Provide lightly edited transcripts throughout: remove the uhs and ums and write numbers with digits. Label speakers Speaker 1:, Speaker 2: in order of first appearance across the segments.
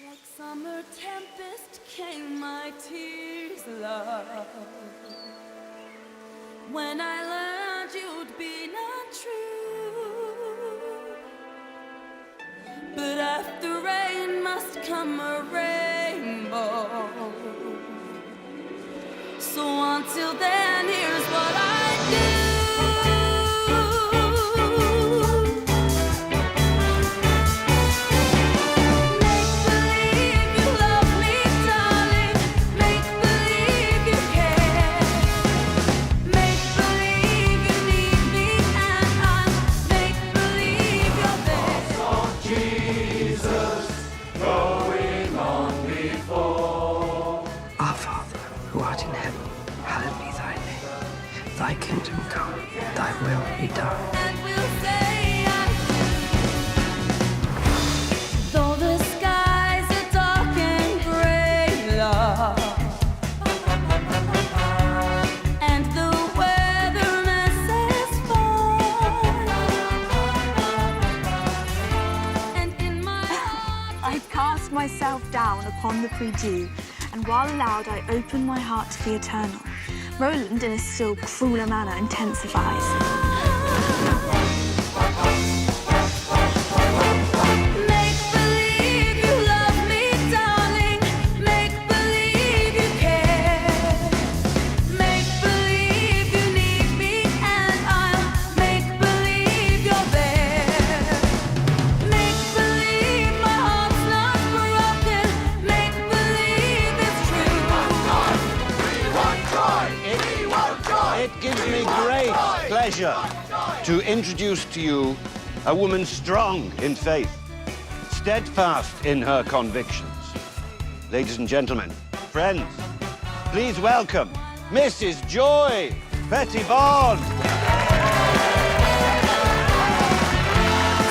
Speaker 1: Like summer tempest came my tears, love. When I learned you'd been untrue. But after rain must come a rainbow. So until then, here's what I do.
Speaker 2: Thy kingdom come, thy will be done.
Speaker 1: And we'll say, though the skies are dark and gray, love, and the weatherman says fine, and in my heart
Speaker 3: I cast myself down upon the prie-dieu, and while aloud I open my heart to the eternal, Roland, in a still crueler manner, intensifies.
Speaker 1: Make believe you love me, darling. Make believe you care. Make believe you need me, and I'll make believe you're there. Make believe my heart's not broken. Make believe it's true.
Speaker 4: It gives me great pleasure to introduce to you a woman strong in faith, steadfast in her convictions. Ladies and gentlemen, friends, please welcome Mrs. Joy Pettibone.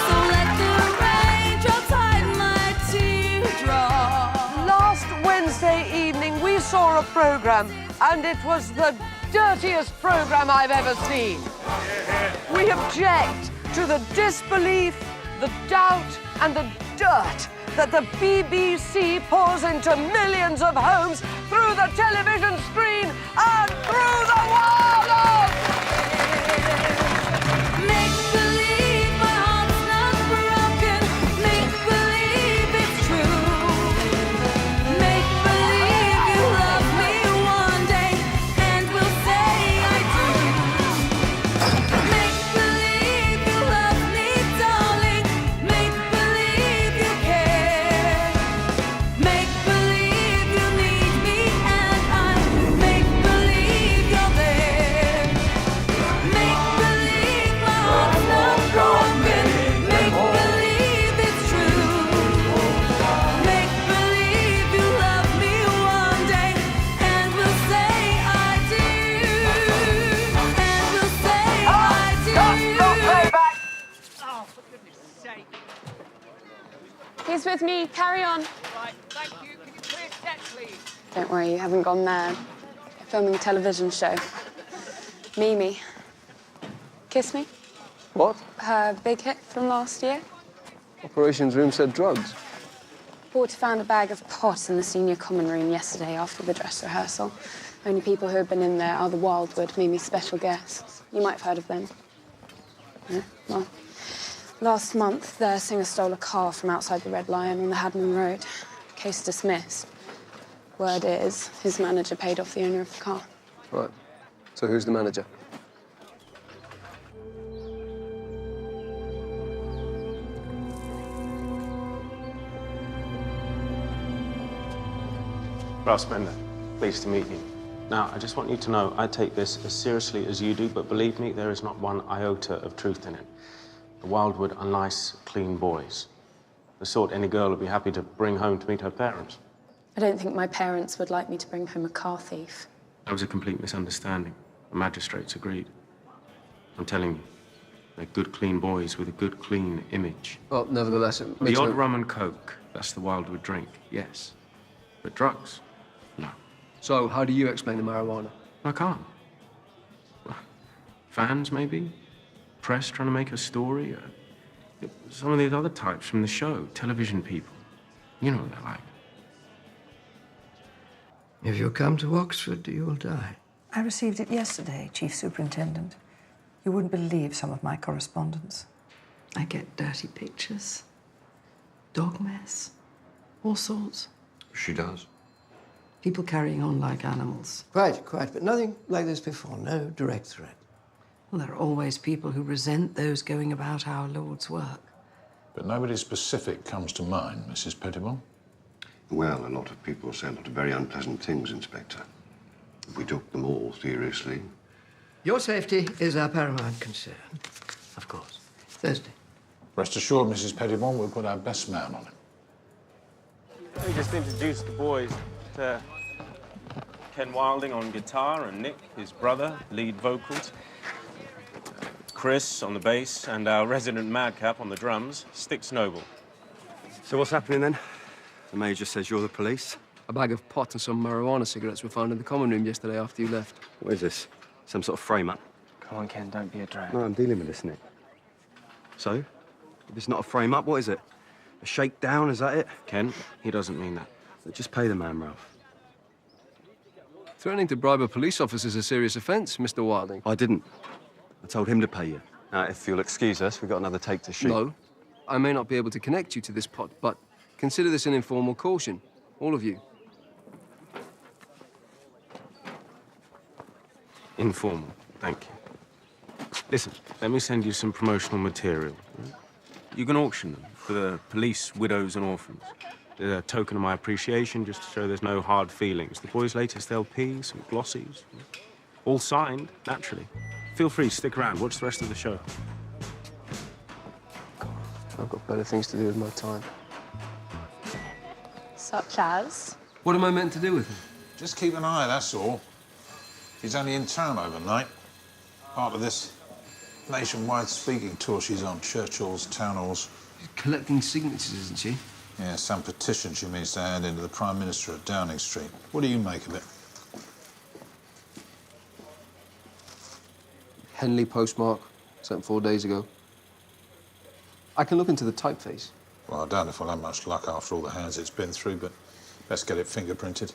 Speaker 1: So let the raindrops hide my teardrops.
Speaker 5: Last Wednesday evening, we saw a program, and it was the dirtiest program I've ever seen. We object to the disbelief, the doubt, and the dirt that the BBC pours into millions of homes through the television screen and through the world.
Speaker 1: Make believe my heart's not broken. Make believe it's true. Make believe you love me one day, and we'll say I do. Make believe you love me, darling. Make believe you care. Make believe you need me, and I make believe you're there. Make believe my heart's not broken. Make believe it's true. Make believe you love me one day, and we'll say I do. And we'll say I do.
Speaker 5: Oh, for goodness sake.
Speaker 6: He's with me. Carry on.
Speaker 5: Right, thank you. Can you clear set, please?
Speaker 6: Don't worry, you haven't gone mad. You're filming a television show. Mimi. Kiss Me?
Speaker 7: What?
Speaker 6: Her big hit from last year.
Speaker 7: Operations room said drugs.
Speaker 6: Porter found a bag of pot in the senior common room yesterday after the dress rehearsal. Only people who have been in there are the Wildwood, Mimi's special guests. You might have heard of them. Yeah, well, last month, their singer stole a car from outside the Red Lion on the Hadman Road. Case dismissed. Word is, his manager paid off the owner of the car.
Speaker 7: Right. So who's the manager?
Speaker 8: Ross Bender, pleased to meet you. Now, I just want you to know I take this as seriously as you do, but believe me, there is not one iota of truth in it. The Wildwood are nice, clean boys. The sort any girl would be happy to bring home to meet her parents.
Speaker 6: I don't think my parents would like me to bring home a car thief.
Speaker 8: That was a complete misunderstanding. The magistrates agreed. I'm telling you, they're good, clean boys with a good, clean image.
Speaker 7: Well, nevertheless, it
Speaker 8: The
Speaker 7: makes
Speaker 8: odd
Speaker 7: no...
Speaker 8: rum and coke, that's the Wildwood drink, yes. But drugs, no.
Speaker 7: So how do you explain the marijuana?
Speaker 8: I can't. Well, fans, maybe? Press trying to make a story? Some of these other types from the show, television people.
Speaker 9: You know what they're like.
Speaker 2: If you come to Oxford, you will die.
Speaker 10: I received it yesterday, Chief Superintendent. You wouldn't believe some of my correspondence.
Speaker 2: I get dirty pictures, dog mess, all sorts.
Speaker 9: She does.
Speaker 2: People carrying on like animals.
Speaker 11: Quite, but nothing like this before. No direct threat.
Speaker 2: Well, there are always people who resent those going about our Lord's work.
Speaker 12: But nobody specific comes to mind, Mrs. Pettibone?
Speaker 13: Well, a lot of people say a lot of very unpleasant things, Inspector. If we took them all seriously.
Speaker 2: Your safety is our paramount concern, of course. Thursday.
Speaker 12: Rest assured, Mrs. Pettibone, we'll put our best man on him.
Speaker 8: Let me just introduce the boys to Ken Wilding on guitar and Nick, his brother, lead vocals. Chris on the bass and our resident madcap on the drums, Styx Noble.
Speaker 14: So what's happening then? The Major says you're the police.
Speaker 7: A bag of pot and some marijuana cigarettes were found in the common room yesterday after you left.
Speaker 14: What is this? Some sort of frame-up?
Speaker 8: Come on, Ken, don't be a drag.
Speaker 14: No, I'm dealing with this, Nick. So? If it's not a frame-up, what is it? A shakedown, is that it?
Speaker 8: Ken, he doesn't mean that.
Speaker 14: Just pay the man, Ralph.
Speaker 7: Threatening to bribe a police officer is a serious offence, Mr. Wilding.
Speaker 14: I didn't. I told him to pay you. Now, if you'll excuse us, we've got another take to shoot.
Speaker 7: No. I may not be able to connect you to this pot, but consider this an informal caution. All of you.
Speaker 8: Informal, thank you. Listen, let me send you some promotional material. You can auction them for the police, widows, and orphans. They're a token of my appreciation, just to show there's no hard feelings. The boys' latest LP, some glossies. All signed, naturally. Feel free, stick around, watch the rest of the show.
Speaker 7: I've got better things to do with my time.
Speaker 6: Such as?
Speaker 7: What am I meant to do with him?
Speaker 12: Just keep an eye, that's all. She's only in town overnight. Part of this nationwide speaking tour she's on. Church halls, town halls.
Speaker 7: She's collecting signatures, isn't she?
Speaker 12: Yeah, some petition she means to hand in to the Prime Minister at Downing Street. What do you make of it?
Speaker 7: Henley postmark, sent 4 days ago. I can look into the typeface.
Speaker 12: Well, I doubt if we'll have much luck after all the hands it's been through, but best get it fingerprinted.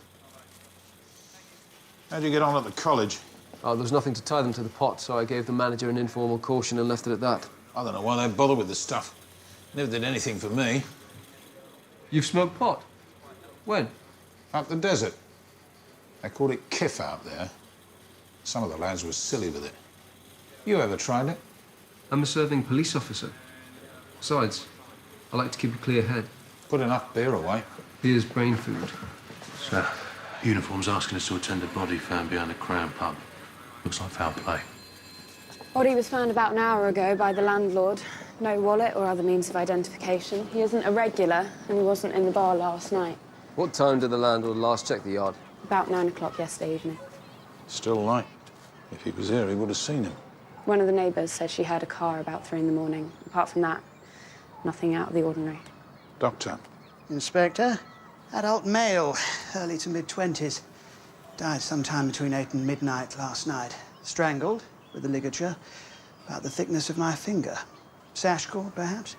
Speaker 12: How'd you get on at the college?
Speaker 7: Oh, there was nothing to tie them to the pot, so I gave the manager an informal caution and left it at that.
Speaker 12: I don't know why they bother with this stuff. Never did anything for me.
Speaker 7: You've smoked pot? When?
Speaker 12: Up the desert. They called it kiff out there. Some of the lads were silly with it. You ever tried it?
Speaker 7: I'm a serving police officer. Besides, I like to keep a clear head.
Speaker 12: Put enough beer away.
Speaker 7: Beer's brain food.
Speaker 9: Sir, uniform's asking us to attend a body found behind a Crown pub. Looks like foul play.
Speaker 6: Body was found about an hour ago by the landlord. No wallet or other means of identification. He isn't a regular, and he wasn't in the bar last night.
Speaker 7: What time did the landlord last check the yard?
Speaker 6: About 9 o'clock yesterday evening.
Speaker 12: Still light. If he was here, he would have seen him.
Speaker 6: One of the neighbours said she heard a car about 3 in the morning. Apart from that, nothing out of the ordinary.
Speaker 12: Doctor.
Speaker 15: Inspector, adult male, early to mid-20s. Died sometime between 8 and midnight last night. Strangled with a ligature about the thickness of my finger. Sash cord, perhaps?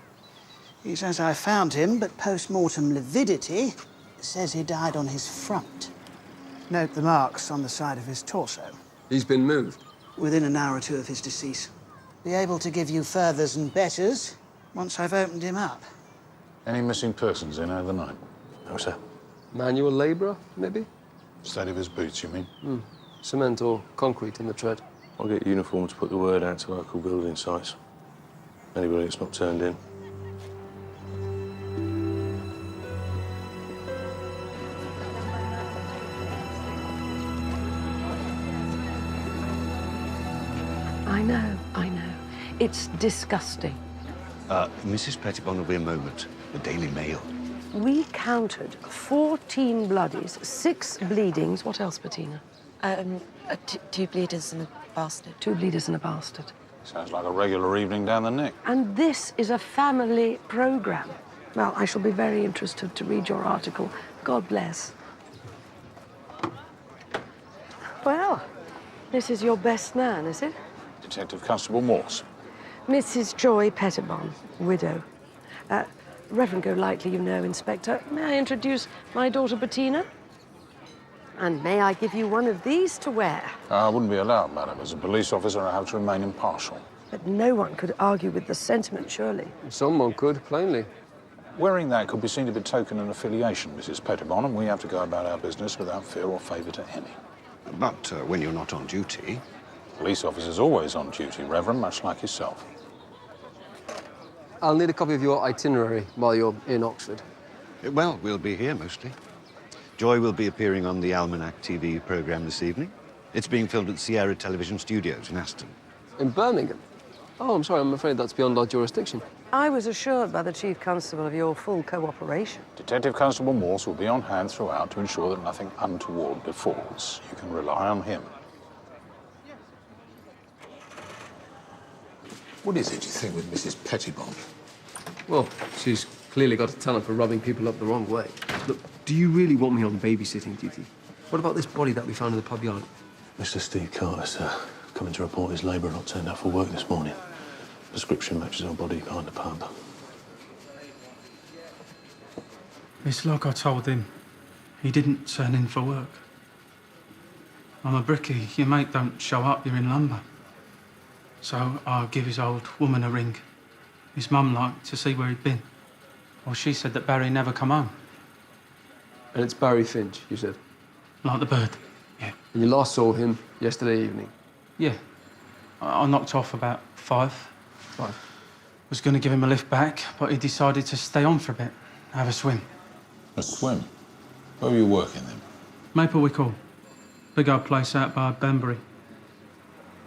Speaker 15: He says I found him, but post-mortem lividity says he died on his front. Note the marks on the side of his torso.
Speaker 7: He's been moved?
Speaker 15: Within an hour or two of his decease. Be able to give you furthers and betters once I've opened him up.
Speaker 12: Any missing persons in overnight?
Speaker 9: No, sir.
Speaker 7: Manual labourer, maybe?
Speaker 12: State of his boots, you mean?
Speaker 7: Cement or concrete in the tread.
Speaker 9: I'll get uniform to put the word out to local building sites. Anybody that's not turned in.
Speaker 10: I know. It's disgusting.
Speaker 13: Mrs. Pettibone will be a moment. The Daily Mail.
Speaker 10: We counted 14 bloodies, 6 bleedings. What else, Bettina?
Speaker 16: 2 bleeders and a bastard.
Speaker 10: 2 bleeders and a bastard.
Speaker 12: Sounds like a regular evening down the neck.
Speaker 10: And this is a family programme. Well, I shall be very interested to read your article. God bless. Well, this is your best man, is it?
Speaker 12: Detective Constable Morse.
Speaker 10: Mrs. Joy Pettibone, widow. Reverend Golightly, you know, Inspector. May I introduce my daughter, Bettina? And may I give you one of these to wear?
Speaker 12: I wouldn't be allowed, madam. As a police officer, I have to remain impartial.
Speaker 10: But no one could argue with the sentiment, surely.
Speaker 7: Someone could, plainly.
Speaker 12: Wearing that could be seen to be token and affiliation, Mrs. Pettibon, and we have to go about our business without fear or favour to any.
Speaker 13: But when you're not on duty...
Speaker 12: Police officer's always on duty, Reverend, much like yourself.
Speaker 7: I'll need a copy of your itinerary while you're in Oxford.
Speaker 13: Well, we'll be here mostly. Joy will be appearing on the Almanac TV programme this evening. It's being filmed at Sierra Television Studios in Aston.
Speaker 7: In Birmingham? Oh, I'm sorry, I'm afraid that's beyond our jurisdiction.
Speaker 10: I was assured by the Chief Constable of your full cooperation.
Speaker 12: Detective Constable Morse will be on hand throughout to ensure that nothing untoward befalls. You can rely on him. What is it, you think, with Mrs. Pettibon?
Speaker 7: Well, she's clearly got a talent for rubbing people up the wrong way. Look, do you really want me on babysitting duty? What about this body that we found in the pub yard?
Speaker 9: Mr. Steve Carter's coming to report his labourer not turned up for work this morning. Prescription matches our body behind the pub.
Speaker 17: It's like I told him. He didn't turn in for work. I'm a brickie. Your mate don't show up, you're in lumber. So I give his old woman a ring. His mum liked to see where he'd been. Well, she said that Barry never come home.
Speaker 7: And it's Barry Finch, you said?
Speaker 17: Like the bird, yeah.
Speaker 7: And you last saw him yesterday evening?
Speaker 17: Yeah. I knocked off about 5. Was going to give him a lift back, but he decided to stay on for a bit, have a swim.
Speaker 12: A swim? Where were you working then?
Speaker 17: Maplewick Hall. Big old place out by Banbury.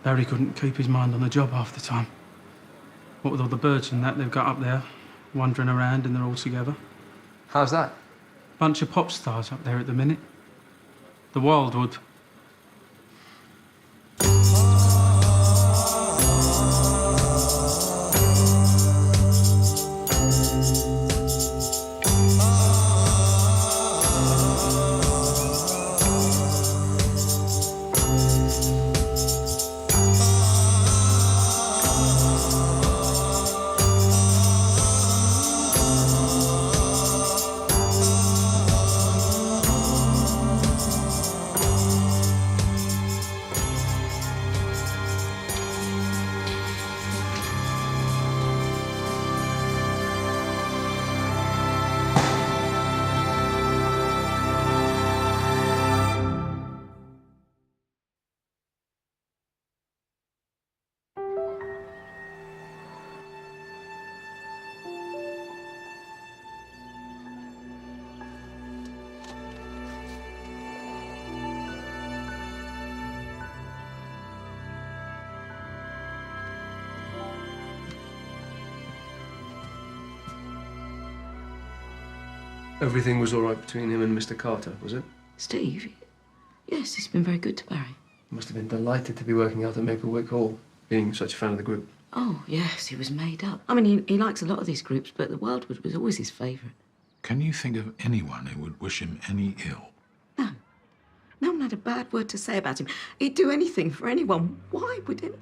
Speaker 17: Barry couldn't keep his mind on the job half the time. What with all the birds and that they've got up there, wandering around and they're all together.
Speaker 7: How's that?
Speaker 17: Bunch of pop stars up there at the minute. The Wildwood.
Speaker 7: Everything was all right between him and Mr. Carter, was it?
Speaker 16: Steve? Yes, he's been very good to Barry.
Speaker 7: He must have been delighted to be working out at Maplewick Hall, being such a fan of the group.
Speaker 16: Oh, yes, he was made up. I mean, he likes a lot of these groups, but the Wildwood was always his favourite.
Speaker 12: Can you think of anyone who would wish him any ill?
Speaker 16: No. No one had a bad word to say about him. He'd do anything for anyone. Why would anyone?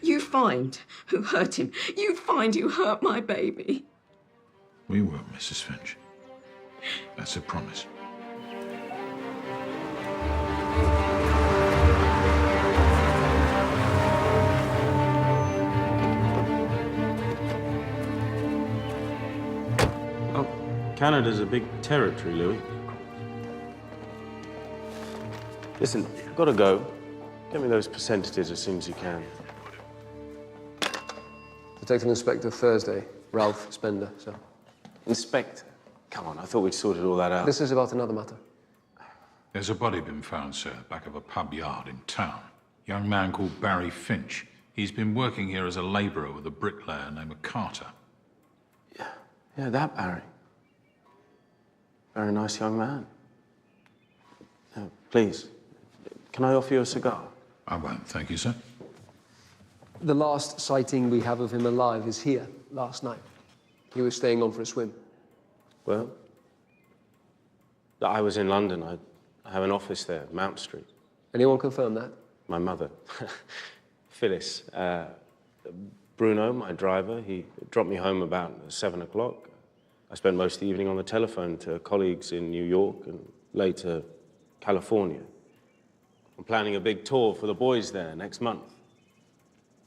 Speaker 16: You find who hurt him. You find who hurt my baby.
Speaker 12: We will, Mrs. Finch. That's a promise.
Speaker 8: Oh, Canada's a big territory, Louis. Listen, I've got to go. Get me those percentages as soon as you can.
Speaker 7: Detective Inspector Thursday, Ralph Spender, sir.
Speaker 8: Inspector? Come on, I thought we'd sorted all that out.
Speaker 7: This is about another matter.
Speaker 12: There's a body been found, sir, back of a pub yard in town. Young man called Barry Finch. He's been working here as a labourer with a bricklayer named Carter.
Speaker 8: Yeah, that Barry. Very nice young man. Please, can I offer you a cigar?
Speaker 12: I won't, thank you, sir.
Speaker 7: The last sighting we have of him alive is here, last night. He was staying on for a swim.
Speaker 8: Well, I was in London. I have an office there, Mount Street.
Speaker 7: Anyone confirm that?
Speaker 8: My mother, Phyllis. Bruno, my driver, he dropped me home about 7 o'clock. I spent most of the evening on the telephone to colleagues in New York and later California. I'm planning a big tour for the boys there next month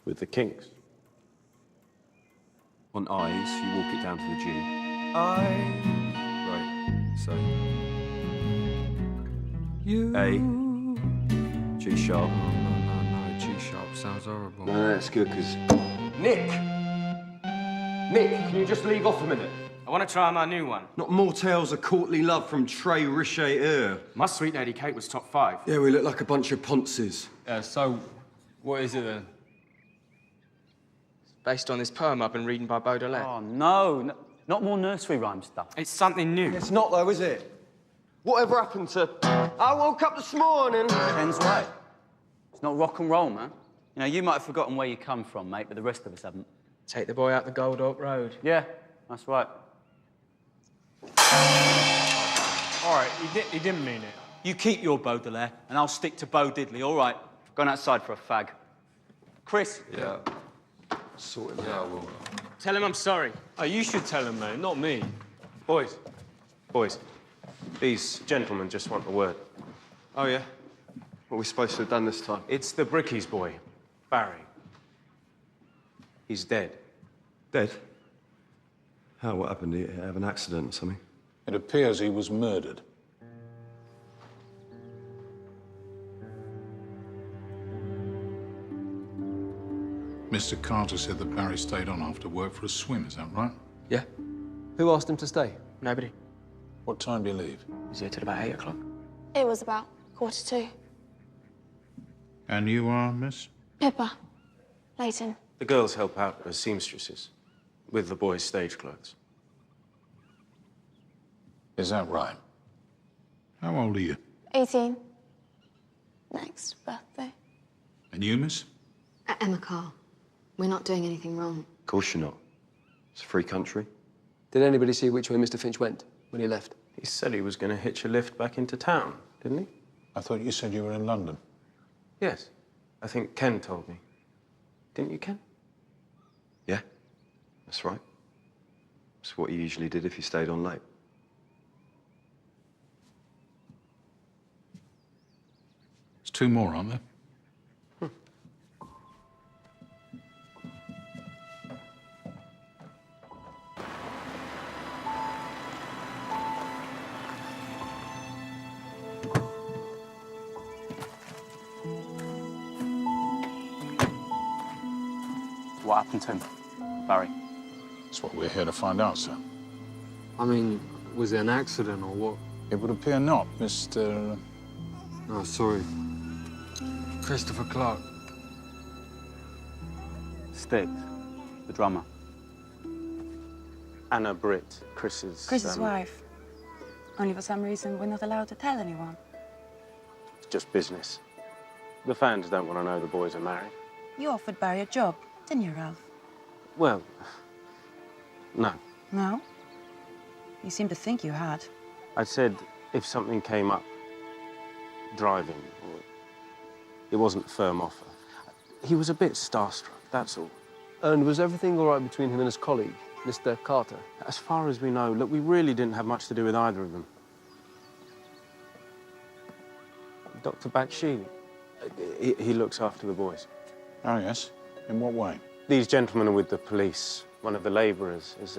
Speaker 8: with the Kinks.
Speaker 14: On I's, you walk it down to the G. I. Right, so.
Speaker 17: You.
Speaker 14: A. G sharp.
Speaker 17: No, G sharp sounds horrible.
Speaker 14: No, that's good, because. Nick! Nick, can you just leave off a minute?
Speaker 18: I want to try my new one.
Speaker 14: Not more tales of courtly love from Trey Richelieu.
Speaker 18: My sweet lady Kate was top 5.
Speaker 14: Yeah, we look like a bunch of ponces.
Speaker 18: So, what is it then? It's based on this poem I've been reading by Baudelaire.
Speaker 19: Oh, no, not more nursery rhyme stuff.
Speaker 18: It's something new.
Speaker 14: It's not, though, is it? Whatever happened to... I woke up this morning...
Speaker 19: Ken's right. It's not rock and roll, man. You know, you might have forgotten where you come from, mate, but the rest of us haven't.
Speaker 18: Take the boy out the Gold Oak Road.
Speaker 19: Yeah, that's right.
Speaker 20: All right, he didn't mean it.
Speaker 19: You keep your Baudelaire, and I'll stick to Bo Diddley, all right? Going outside for a fag. Chris?
Speaker 14: Yeah. Sort him out. Will.
Speaker 18: Tell him I'm sorry.
Speaker 20: Oh, you should tell him, mate, not me.
Speaker 8: Boys, these gentlemen just want a word.
Speaker 14: Oh, yeah? What are we supposed to have done this time?
Speaker 8: It's the Brickies boy, Barry. He's dead.
Speaker 14: Dead? How? What happened? Did he have an accident or something?
Speaker 12: It appears he was murdered. Mr. Carter said that Barry stayed on after work for a swim, is that right?
Speaker 7: Yeah. Who asked him to stay?
Speaker 18: Nobody.
Speaker 12: What time do you leave?
Speaker 18: He's here till about 8 o'clock.
Speaker 3: It was about 1:45.
Speaker 12: And you are, miss?
Speaker 3: Pippa. Leighton.
Speaker 8: The girls help out as seamstresses with the boys' stage clothes.
Speaker 12: Is that right? How old are you?
Speaker 3: 18. Next birthday.
Speaker 12: And you, miss?
Speaker 21: Emma Carr. We're not doing anything wrong.
Speaker 14: Of course you're not. It's a free country.
Speaker 7: Did anybody see which way Mr. Finch went when he left?
Speaker 8: He said he was going to hitch a lift back into town, didn't he?
Speaker 12: I thought you said you were in London.
Speaker 8: Yes. I think Ken told me. Didn't you, Ken?
Speaker 14: Yeah, that's right. That's what you usually did if you stayed on late.
Speaker 12: There's 2 more, aren't there?
Speaker 19: What happened to him, Barry?
Speaker 12: That's what we're here to find out, sir.
Speaker 20: I mean, was it an accident or what?
Speaker 12: It would appear not, Mr...
Speaker 20: Oh, sorry. Christopher Clark.
Speaker 19: Sticks, the drummer.
Speaker 8: Anna Britt, Chris's...
Speaker 6: Chris's wife. Only for some reason we're not allowed to tell anyone.
Speaker 8: It's just business. The fans don't want to know the boys are married.
Speaker 6: You offered Barry a job, didn't you, Ralph?
Speaker 8: Well, no.
Speaker 6: No? You seem to think you had.
Speaker 8: I said if something came up, driving, or it wasn't a firm offer. He was a bit starstruck, that's all.
Speaker 7: And was everything all right between him and his colleague, Mr. Carter?
Speaker 8: As far as we know, look, we really didn't have much to do with either of them. Dr. Bakshi, he looks after the boys.
Speaker 12: Oh, yes? In what way?
Speaker 8: These gentlemen are with the police. One of the labourers has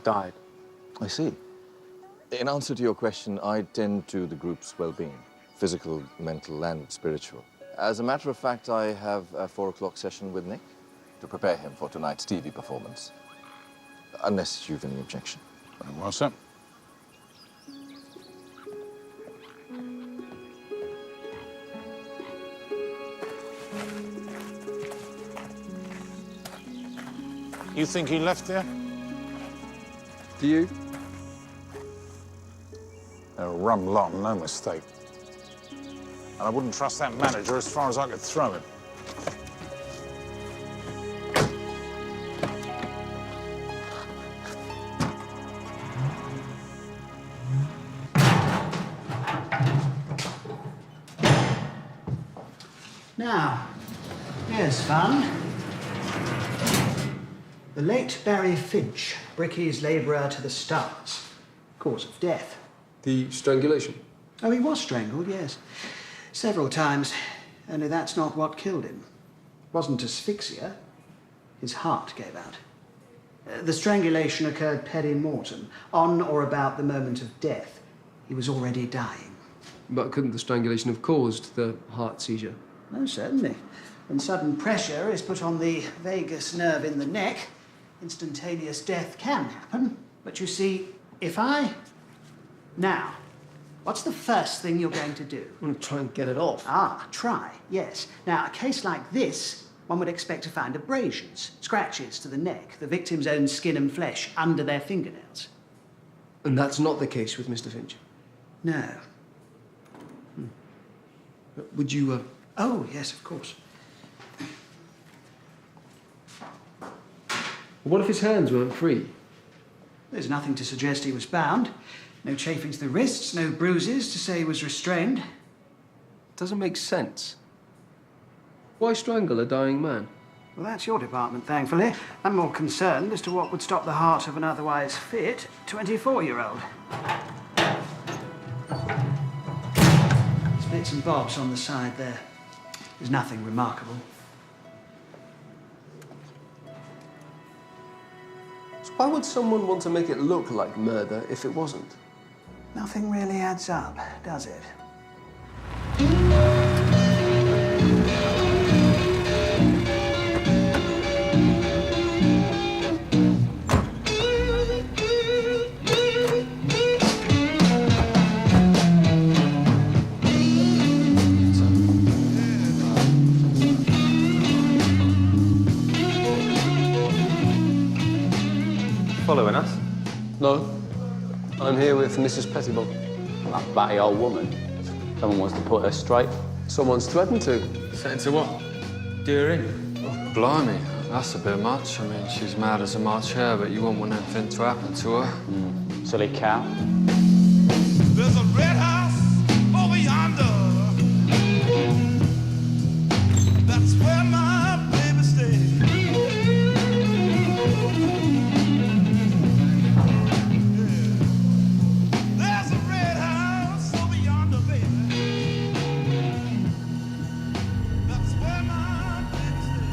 Speaker 8: died.
Speaker 22: I see. In answer to your question, I tend to the group's well-being, physical, mental, and spiritual. As a matter of fact, I have a 4 o'clock session with Nick to prepare him for tonight's TV performance. Unless you've any objection.
Speaker 12: Very well, sir. You think he left there?
Speaker 7: Do you?
Speaker 12: A rum lot, no mistake. And I wouldn't trust that manager as far as I could throw him.
Speaker 15: Now, Here's fun. The late Barry Finch, Bricky's labourer to the stars. Cause of death.
Speaker 7: The strangulation?
Speaker 15: Oh, he was strangled, yes. Several times. Only that's not what killed him. It wasn't asphyxia. His heart gave out. The strangulation occurred peri-mortem, on or about the moment of death. He was already dying.
Speaker 7: But couldn't the strangulation have caused the heart seizure?
Speaker 15: Oh, certainly. When sudden pressure is put on the vagus nerve in the neck, instantaneous death can happen. But you see, if I... Now, what's the first thing you're going to do?
Speaker 7: I'm going to try and get it off.
Speaker 15: Ah, try, yes. Now, a case like this, one would expect to find abrasions, scratches to the neck, the victim's own skin and flesh under their fingernails.
Speaker 7: And that's not the case with Mr. Finch?
Speaker 15: No.
Speaker 7: Would you,
Speaker 15: Oh, yes, of course.
Speaker 7: What if his hands weren't free?
Speaker 15: There's nothing to suggest he was bound. No chafing to the wrists, no bruises to say he was restrained.
Speaker 7: Doesn't make sense. Why strangle a dying man?
Speaker 15: Well, that's your department, thankfully. I'm more concerned as to what would stop the heart of an otherwise fit 24-year-old. There's bits and bobs on the side there. There's nothing remarkable.
Speaker 7: So why would someone want to make it look like murder if it wasn't?
Speaker 15: Nothing really adds up, does it?
Speaker 19: Following us?
Speaker 7: No. I'm here with Mrs. Pettibone.
Speaker 19: That batty old woman. Someone wants to put her straight.
Speaker 7: Someone's threatened to.
Speaker 18: Threatened to what? Do her in?
Speaker 20: Oh, blimey, that's a bit much. I mean, she's mad as a March hare, but you wouldn't want anything to happen to her.
Speaker 19: Silly cow.
Speaker 1: There's a red house over yonder. That's where my baby stays. There's a red house over yonder, baby. That's where my baby stays.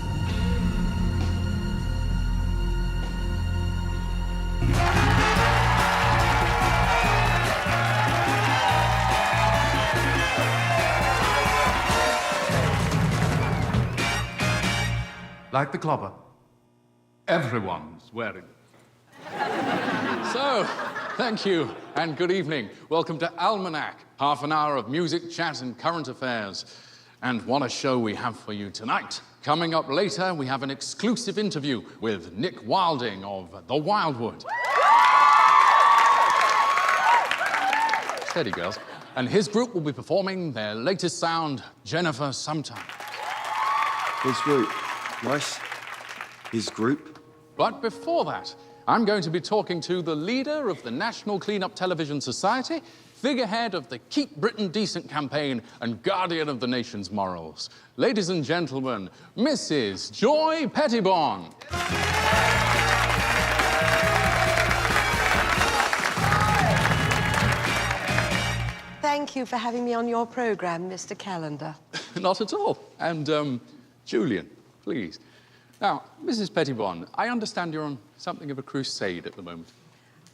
Speaker 4: Like the clobber. Everyone's wearing it. So, thank you and good evening. Welcome to Almanac, half an hour of music, chat and current affairs. And what a show we have for you tonight. Coming up later, we have an exclusive interview with Nick Wilding of The Wildwood. Steady, girls. And his group will be performing their latest sound, Jennifer Sometime.
Speaker 14: His group. Nice. His group.
Speaker 4: But before that, I'm going to be talking to the leader of the National Clean-Up Television Society, figurehead of the Keep Britain Decent campaign, and guardian of the nation's morals. Ladies and gentlemen, Mrs. Joy Pettibone.
Speaker 10: Thank you for having me on your programme, Mr. Calendar.
Speaker 4: Not at all. And, Julian, please. Now, Mrs. Pettibone, I understand you're on something of a crusade at the moment.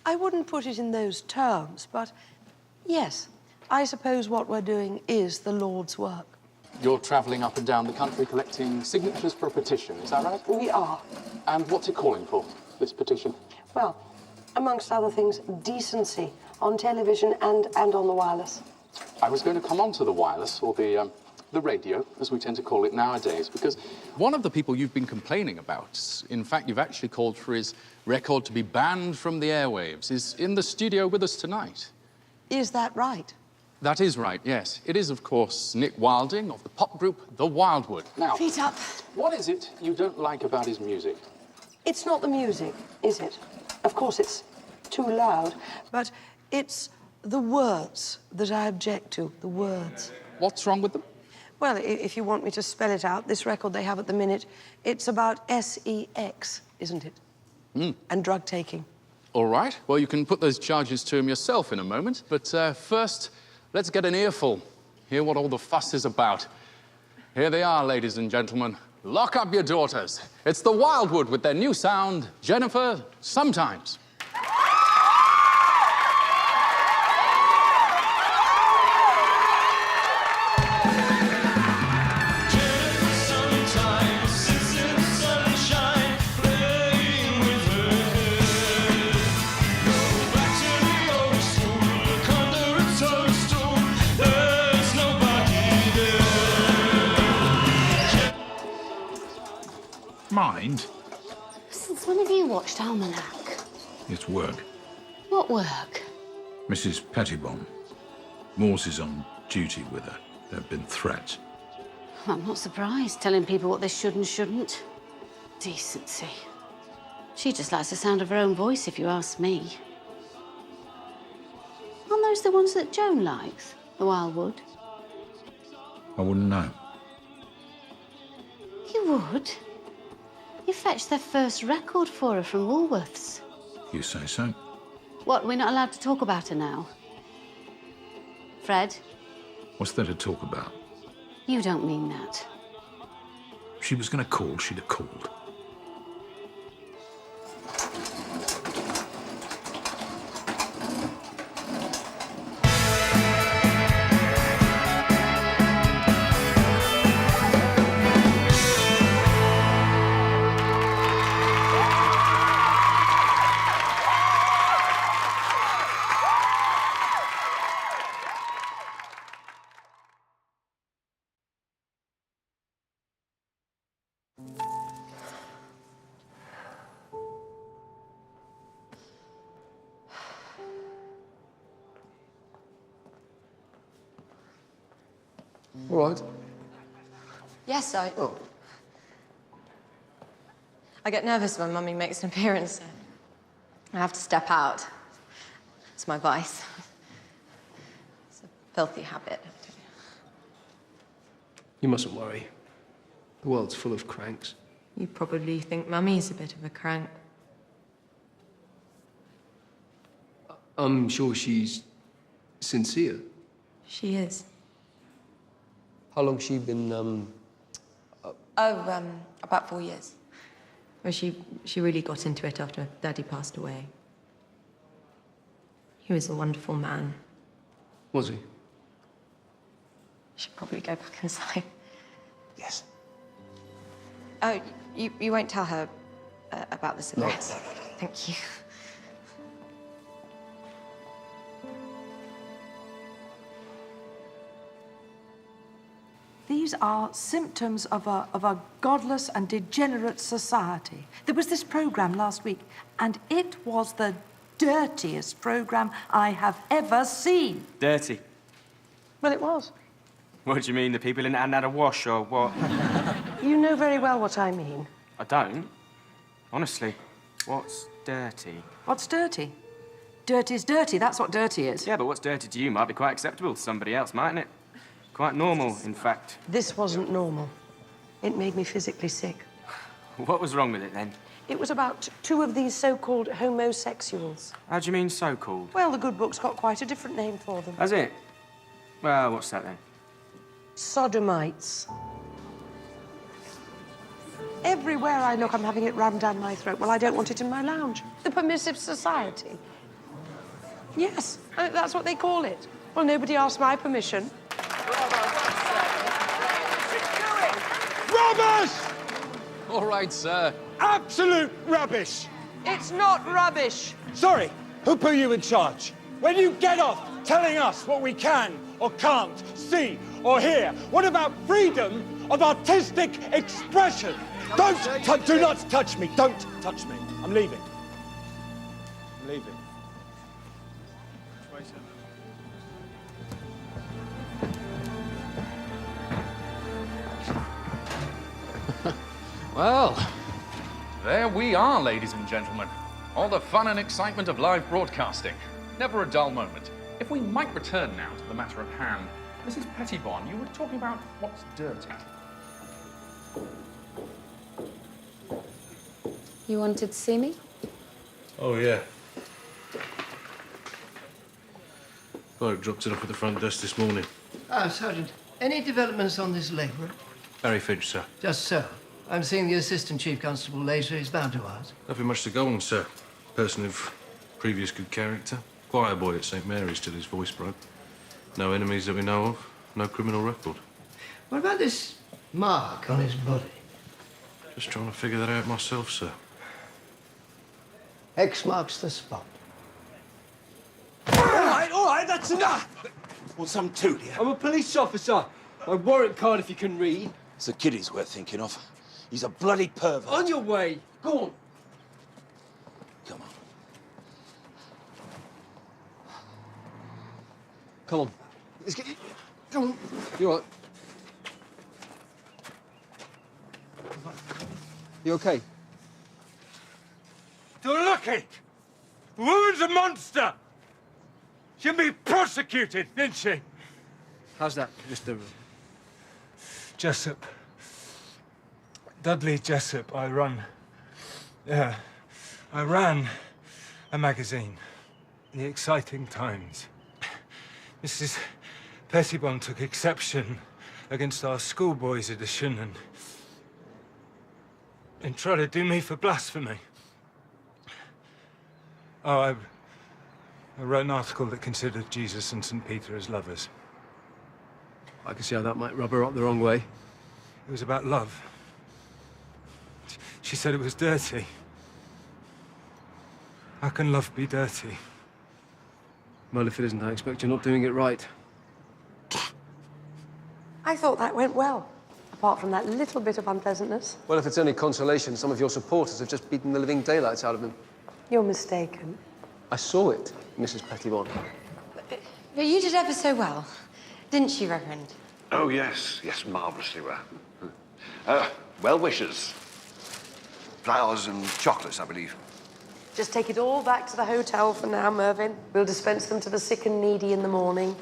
Speaker 10: I wouldn't put it in those terms, but yes, I suppose what we're doing is the Lord's work.
Speaker 4: You're travelling up and down the country collecting signatures for a petition, is that right?
Speaker 10: We are.
Speaker 4: And what's it calling for, this petition?
Speaker 10: Well, amongst other things, decency on television and on the wireless.
Speaker 4: I was going to come on to the wireless, or the radio, as we tend to call it nowadays, because one of the people you've been complaining about, in fact, you've actually called for his record to be banned from the airwaves, is in the studio with us tonight.
Speaker 10: Is that right?
Speaker 4: That is right, yes. It is, of course, Nick Wilding of the pop group The Wildwood. Now,
Speaker 10: Feet up.
Speaker 4: What is it you don't like about his music?
Speaker 10: It's not the music, is it? Of course, it's too loud, but it's the words that I object to, the words.
Speaker 4: What's wrong with them?
Speaker 10: Well, if you want me to spell it out, this record they have at the minute, it's about sex, isn't it? And drug taking.
Speaker 4: All right. Well, you can put those charges to him yourself in a moment. But first, let's get an earful. Hear what all the fuss is about. Here they are, ladies and gentlemen. Lock up your daughters. It's the Wildwood with their new sound, Jennifer Sometimes.
Speaker 12: Mind?
Speaker 5: Since when have you watched Almanac?
Speaker 12: It's work.
Speaker 5: What work?
Speaker 12: Mrs. Pettibone. Morse is on duty with her. There have been threats.
Speaker 5: I'm not surprised, telling people what they should and shouldn't. Decency. She just likes the sound of her own voice, if you ask me. Aren't those the ones that Joan likes? The Wildwood?
Speaker 12: I wouldn't know.
Speaker 5: You would? You fetched their first record for her from Woolworths.
Speaker 12: You say so.
Speaker 5: What, we're not allowed to talk about her now? Fred,
Speaker 12: What's there to talk about?
Speaker 5: you don't mean that.
Speaker 12: If she was going to call, she'd have called.
Speaker 7: All right.
Speaker 11: Yes, I get nervous when Mummy makes an appearance. I have to step out. It's my vice. It's a filthy habit.
Speaker 7: You mustn't worry. The world's full of cranks.
Speaker 11: You probably think Mummy's a bit of a crank.
Speaker 7: I'm sure she's sincere.
Speaker 11: She is.
Speaker 7: How long's she been,
Speaker 11: About 4 years. Well, she really got into it after Daddy passed away. He was a wonderful man.
Speaker 7: Was he?
Speaker 11: Should probably go back inside.
Speaker 7: Yes.
Speaker 11: Oh, you won't tell her about the cigarettes? No. Thank you.
Speaker 23: These are symptoms of a godless and degenerate society. There was this programme last week, and it was the dirtiest programme I have ever seen.
Speaker 14: Dirty.
Speaker 10: Well, it was.
Speaker 14: What do you mean? The people in it hadn't had a wash or what?
Speaker 10: You know very well what I mean.
Speaker 14: I don't. Honestly, what's dirty?
Speaker 23: What's dirty? Dirty's dirty, that's what dirty is.
Speaker 14: Yeah, but what's dirty to you might be quite acceptable to somebody else, mightn't it? Quite normal, in fact.
Speaker 10: This wasn't normal. It made me physically sick.
Speaker 14: What was wrong with it, then?
Speaker 10: It was about two of these so-called homosexuals.
Speaker 14: How do you mean so-called?
Speaker 10: Well, the good book's got quite a different name for them.
Speaker 14: Has it? Well, what's that, then?
Speaker 10: Sodomites. Everywhere I look, I'm having it rammed down my throat. Well, I don't want it in my lounge. The permissive society. Yes, that's what they call it. Well, nobody asked my permission.
Speaker 1: Rubbish!
Speaker 4: All right, sir.
Speaker 1: Absolute rubbish!
Speaker 10: It's not rubbish.
Speaker 1: Sorry, who put you in charge? When you get off telling us what we can or can't see or hear, what about freedom of artistic expression? Do not touch me. Don't touch me. I'm leaving. I'm leaving.
Speaker 4: Well, there we are, ladies and gentlemen. All the fun and excitement of live broadcasting. Never a dull moment. If we might return now to the matter at hand, Mrs. Pettibone, you were talking about what's dirty.
Speaker 6: You wanted to see me?
Speaker 2: Oh, yeah. Bloke dropped it off at the front desk this morning.
Speaker 9: Ah, Sergeant, any developments on this labourer?
Speaker 2: Barry Finch, sir.
Speaker 9: Just so. I'm seeing the Assistant Chief Constable later. He's bound to ask.
Speaker 2: Nothing much to go on, sir. Person of previous good character. Choir boy at St. Mary's till his voice broke. No enemies that we know of. No criminal record.
Speaker 9: What about this mark on his body?
Speaker 2: Just trying to figure that out myself, sir.
Speaker 9: X marks the spot.
Speaker 1: All right, that's enough. Want some too, dear?
Speaker 7: I'm a police officer. My warrant card, if you can read.
Speaker 1: It's a kid he's worth thinking of. He's a bloody pervert.
Speaker 7: On your way. Go on.
Speaker 1: Come on.
Speaker 7: Come on. Let's get... Come on. You all right? You okay?
Speaker 1: Don't look it! The woman's a monster! She'll be prosecuted, didn't she?
Speaker 7: How's that, Mr.
Speaker 1: Jessup. Dudley Jessup. I ran a magazine, The Exciting Times. Mrs. Pettibone took exception against our schoolboys edition and tried to do me for blasphemy. Oh, I wrote an article that considered Jesus and St. Peter as lovers.
Speaker 7: I can see how that might rub her up the wrong way.
Speaker 1: It was about love. She said it was dirty. How can love be dirty?
Speaker 7: Well, if it isn't, I expect you're not doing it right.
Speaker 10: I thought that went well, apart from that little bit of unpleasantness.
Speaker 7: Well, if it's any consolation, some of your supporters have just beaten the living daylights out of him.
Speaker 10: You're mistaken.
Speaker 7: I saw it, Mrs. Pettibone.
Speaker 11: But you did ever so well, didn't you, Reverend?
Speaker 13: Oh, yes. Yes, marvellously well. Well wishes. Flowers and chocolates, I believe.
Speaker 10: Just take it all back to the hotel for now, Mervyn. We'll dispense them to the sick and needy in the morning.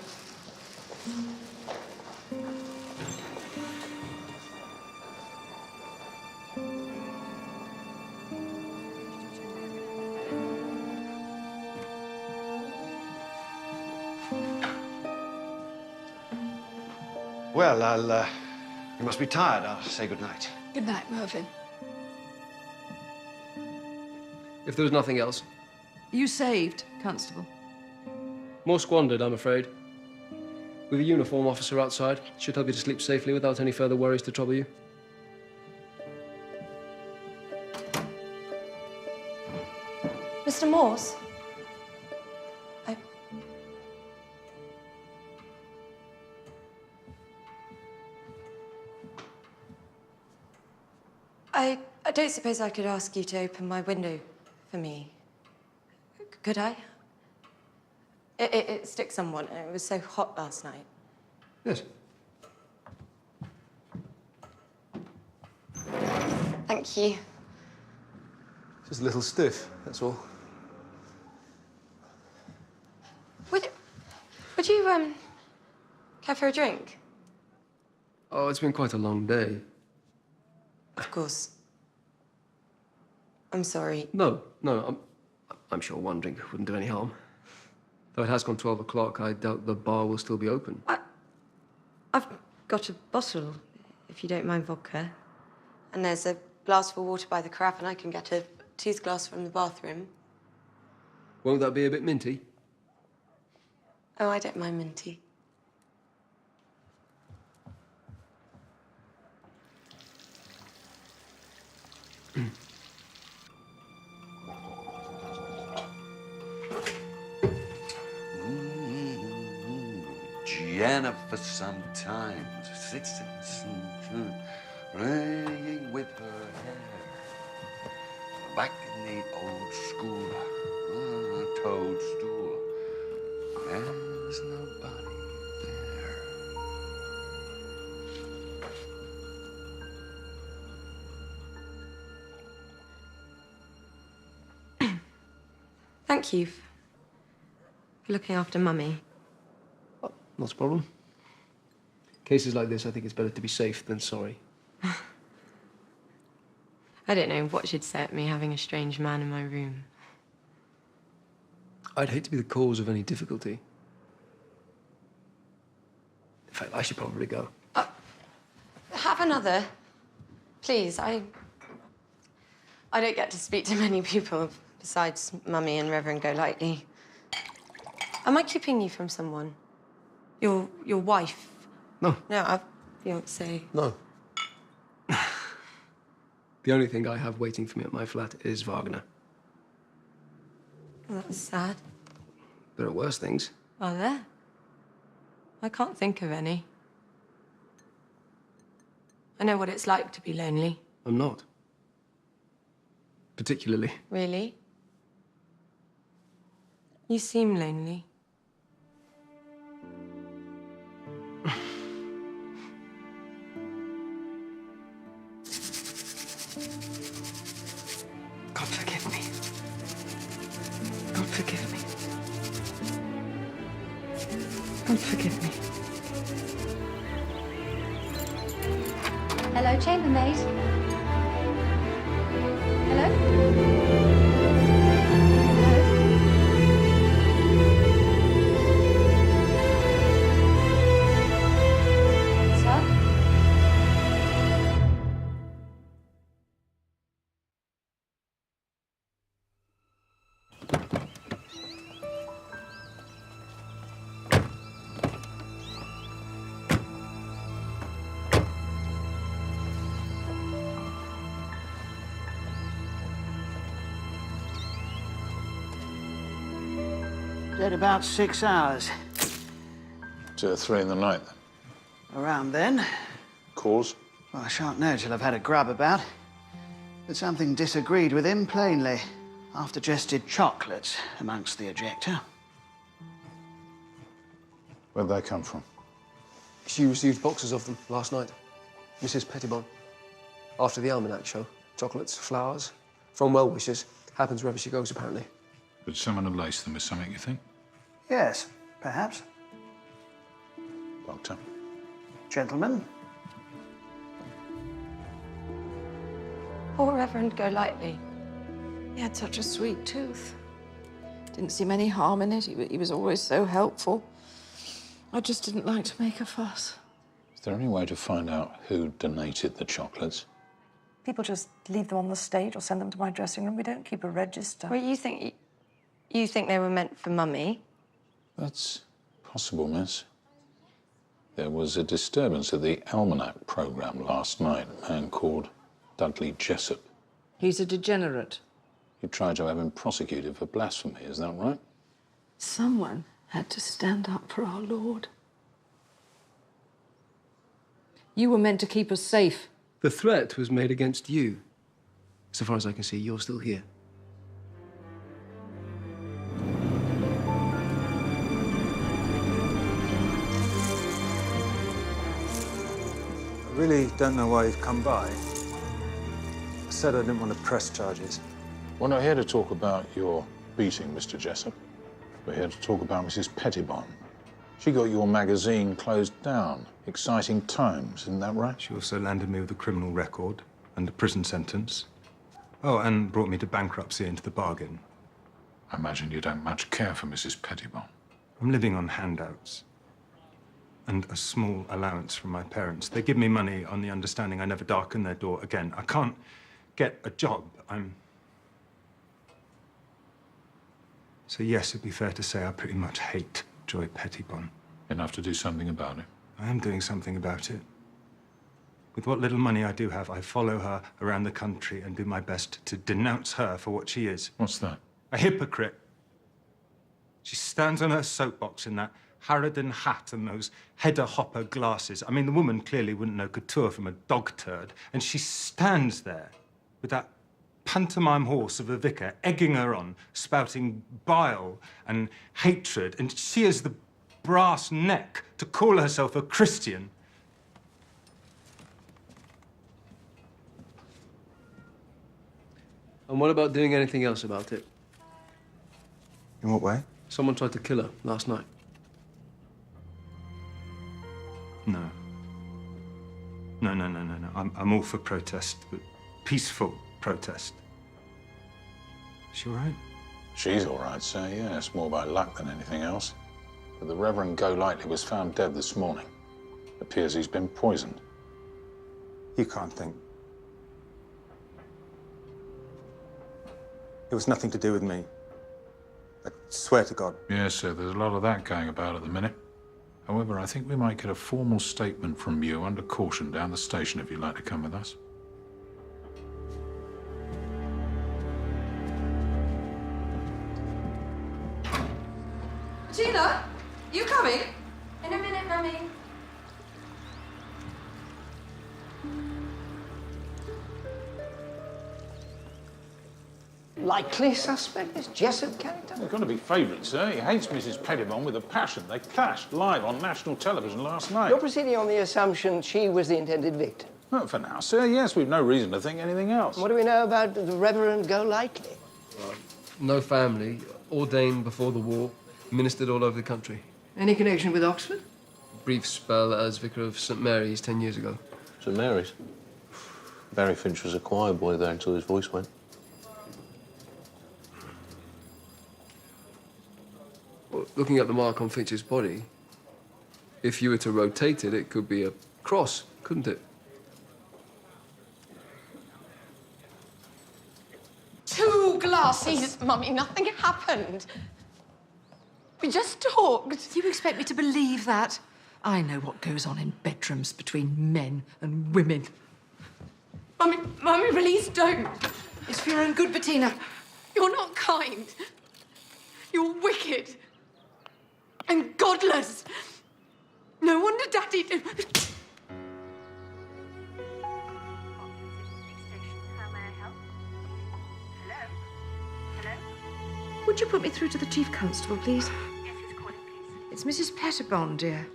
Speaker 13: Well, you must be tired. I'll say good night.
Speaker 21: Good night, Mervyn.
Speaker 7: If there was nothing else.
Speaker 16: You saved, Constable.
Speaker 7: More squandered, I'm afraid. With a uniform officer outside, should help you to sleep safely without any further worries to trouble you.
Speaker 11: Mr. Morse? I don't suppose I could ask you to open my window for me. Could I? It sticks someone. It was so hot last night.
Speaker 7: Yes.
Speaker 11: Thank you.
Speaker 7: Just a little stiff, that's all.
Speaker 11: Would you, care for a drink?
Speaker 7: Oh, it's been quite a long day.
Speaker 11: Of course. I'm sorry.
Speaker 7: No, I'm sure one drink wouldn't do any harm. Though it has gone 12 o'clock, I doubt the bar will still be open.
Speaker 11: I've got a bottle, if you don't mind vodka. And there's a glass for water by the carafe, and I can get a tooth glass from the bathroom.
Speaker 7: Won't that be a bit minty?
Speaker 11: Oh, I don't mind minty.
Speaker 13: Jennifer sometimes sits playing with her hair. Back in the old school, toadstool. There's nobody there.
Speaker 11: Thank you for looking after Mummy.
Speaker 7: Not a problem. Cases like this, I think it's better to be safe than sorry.
Speaker 11: I don't know what she'd say at me having a strange man in my room.
Speaker 7: I'd hate to be the cause of any difficulty. In fact, I should probably go.
Speaker 11: Have another. Please, I don't get to speak to many people besides Mummy and Reverend Golightly. Am I keeping you from someone? Your wife?
Speaker 7: No.
Speaker 11: No, I've fiancé.
Speaker 7: No. The only thing I have waiting for me at my flat is Wagner.
Speaker 11: Well, that's sad.
Speaker 7: There are worse things.
Speaker 11: Are there? I can't think of any. I know what it's like to be lonely.
Speaker 7: I'm not. Particularly.
Speaker 11: Really? You seem lonely.
Speaker 16: God forgive me. God forgive me. God forgive me.
Speaker 3: Hello, chambermaid. Hello?
Speaker 15: Dead about 6 hours.
Speaker 12: 2 or 3 in the night, then.
Speaker 15: Around then.
Speaker 12: Cause?
Speaker 15: Well, I shan't know till I've had a grub about. But something disagreed with him plainly. Half-digested chocolates amongst the ejector.
Speaker 12: Where'd they come from?
Speaker 7: She received boxes of them last night. Mrs. Pettibon. After the Almanac show. Chocolates, flowers, from well-wishers. Happens wherever she goes, apparently.
Speaker 12: Would someone have laced them with something, you think?
Speaker 15: Yes, perhaps.
Speaker 12: Doctor?
Speaker 15: Gentlemen?
Speaker 11: Poor Reverend Golightly.
Speaker 16: He had such a sweet tooth. Didn't seem any harm in it. He was always so helpful. I just didn't like to make a fuss.
Speaker 12: Is there any way to find out who donated the chocolates?
Speaker 23: People just leave them on the stage or send them to my dressing room. We don't keep a register.
Speaker 11: Well, you think they were meant for Mummy?
Speaker 12: That's possible, miss. There was a disturbance at the Almanac programme last night. A man called Dudley Jessup.
Speaker 16: He's a degenerate.
Speaker 12: You tried to have him prosecuted for blasphemy, is that right?
Speaker 16: Someone had to stand up for our Lord. You were meant to keep us safe.
Speaker 7: The threat was made against you. So far as I can see, you're still here.
Speaker 8: I really don't know why you've come by. I said I didn't want to press charges.
Speaker 12: We're not here to talk about your beating, Mr. Jessup. We're here to talk about Mrs. Pettibon. She got your magazine closed down. Exciting times, isn't that right?
Speaker 1: She also landed me with a criminal record and a prison sentence. Oh, and brought me to bankruptcy into the bargain.
Speaker 12: I imagine you don't much care for Mrs. Pettibon.
Speaker 1: I'm living on handouts and a small allowance from my parents. They give me money on the understanding I never darken their door again. I can't get a job. So yes, it'd be fair to say I pretty much hate Joy Pettibon.
Speaker 12: Enough to do something about it.
Speaker 1: I am doing something about it. With what little money I do have, I follow her around the country and do my best to denounce her for what she is.
Speaker 12: What's that?
Speaker 1: A hypocrite. She stands on her soapbox in that Harridan hat and those header hopper glasses. I mean, the woman clearly wouldn't know couture from a dog turd. And she stands there with that pantomime horse of a vicar egging her on, spouting bile and hatred. And she has the brass neck to call herself a Christian.
Speaker 7: And what about doing anything else about it?
Speaker 8: In what way?
Speaker 7: Someone tried to kill her last night.
Speaker 1: No.
Speaker 8: No. I'm all for protest, but peaceful protest. Is she all right?
Speaker 12: She's all right, sir, yeah. It's more by luck than anything else. But the Reverend Golightly was found dead this morning. Appears he's been poisoned.
Speaker 8: You can't think. It was nothing to do with me. I swear to God.
Speaker 12: Yes, sir, there's a lot of that going about at the minute. However, I think we might get a formal statement from you under caution down the station if you'd like to come with us.
Speaker 16: Tina, you coming?
Speaker 11: In a minute, Mummy.
Speaker 9: Likely suspect, this Jessup character?
Speaker 12: There's got to be favourites, sir. He hates Mrs. Pettibone with a passion. They clashed live on national television last night.
Speaker 9: You're proceeding on the assumption she was the intended victim.
Speaker 12: Well, for now, sir, yes, we've no reason to think anything else.
Speaker 9: What do we know about the Reverend Golightly?
Speaker 7: No family, ordained before the war, ministered all over the country.
Speaker 9: Any connection with Oxford?
Speaker 7: Brief spell as vicar of St Mary's 10 years ago.
Speaker 2: St Mary's? Barry Finch was a choir boy there until his voice went.
Speaker 7: Well, looking at the mark on Finch's body, if you were to rotate it, it could be a cross, couldn't it?
Speaker 11: 2 glasses, Mummy. Nothing happened. We just talked.
Speaker 16: You expect me to believe that? I know what goes on in bedrooms between men and women.
Speaker 11: Mummy, please don't.
Speaker 16: It's for your own good, Bettina.
Speaker 11: You're not kind. You're wicked. And godless. No wonder Daddy did.
Speaker 16: Would you put me through to the Chief Constable, please? Yes, who's calling, please? It's Mrs. Pettibone, dear.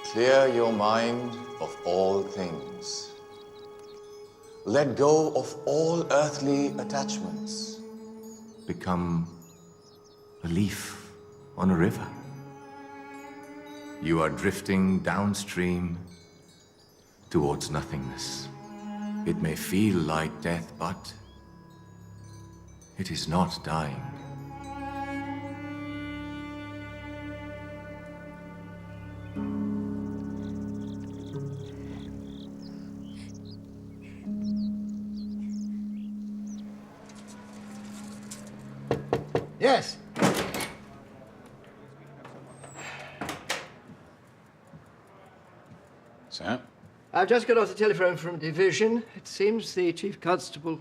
Speaker 3: Clear your mind of all things. Let go of all earthly attachments. Become a leaf on a river. You are drifting downstream towards nothingness. It may feel like death, but it is not dying.
Speaker 9: Yes.
Speaker 12: Sir?
Speaker 9: I've just got off the telephone from division. It seems the Chief Constable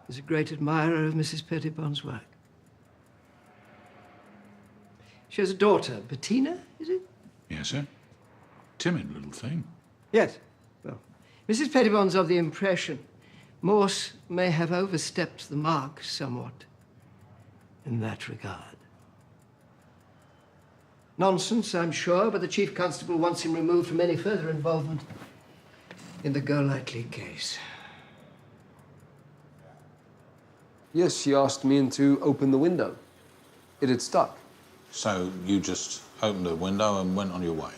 Speaker 9: is a great admirer of Mrs. Pettibone's work. She has a daughter, Bettina, is it?
Speaker 12: Yes, sir. Timid little thing.
Speaker 9: Yes. Well, Mrs. Pettibone's of the impression Morse may have overstepped the mark somewhat in that regard. Nonsense, I'm sure, but the Chief Constable wants him removed from any further involvement in the Golightly case.
Speaker 7: Yes, she asked me to open the window. It had stuck.
Speaker 12: So you just opened the window and went on your way?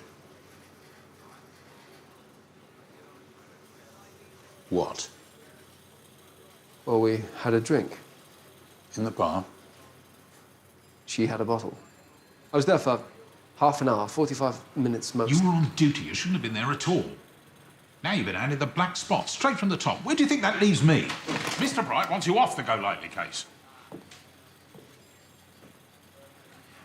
Speaker 12: What?
Speaker 7: Well, we had a drink.
Speaker 12: In the bar?
Speaker 7: She had a bottle. I was there for half an hour, 45 minutes most.
Speaker 12: You were on duty. You shouldn't have been there at all. Now you've been handed the black spot, straight from the top. Where do you think that leaves me? Mr. Bright wants you off the Golightly case.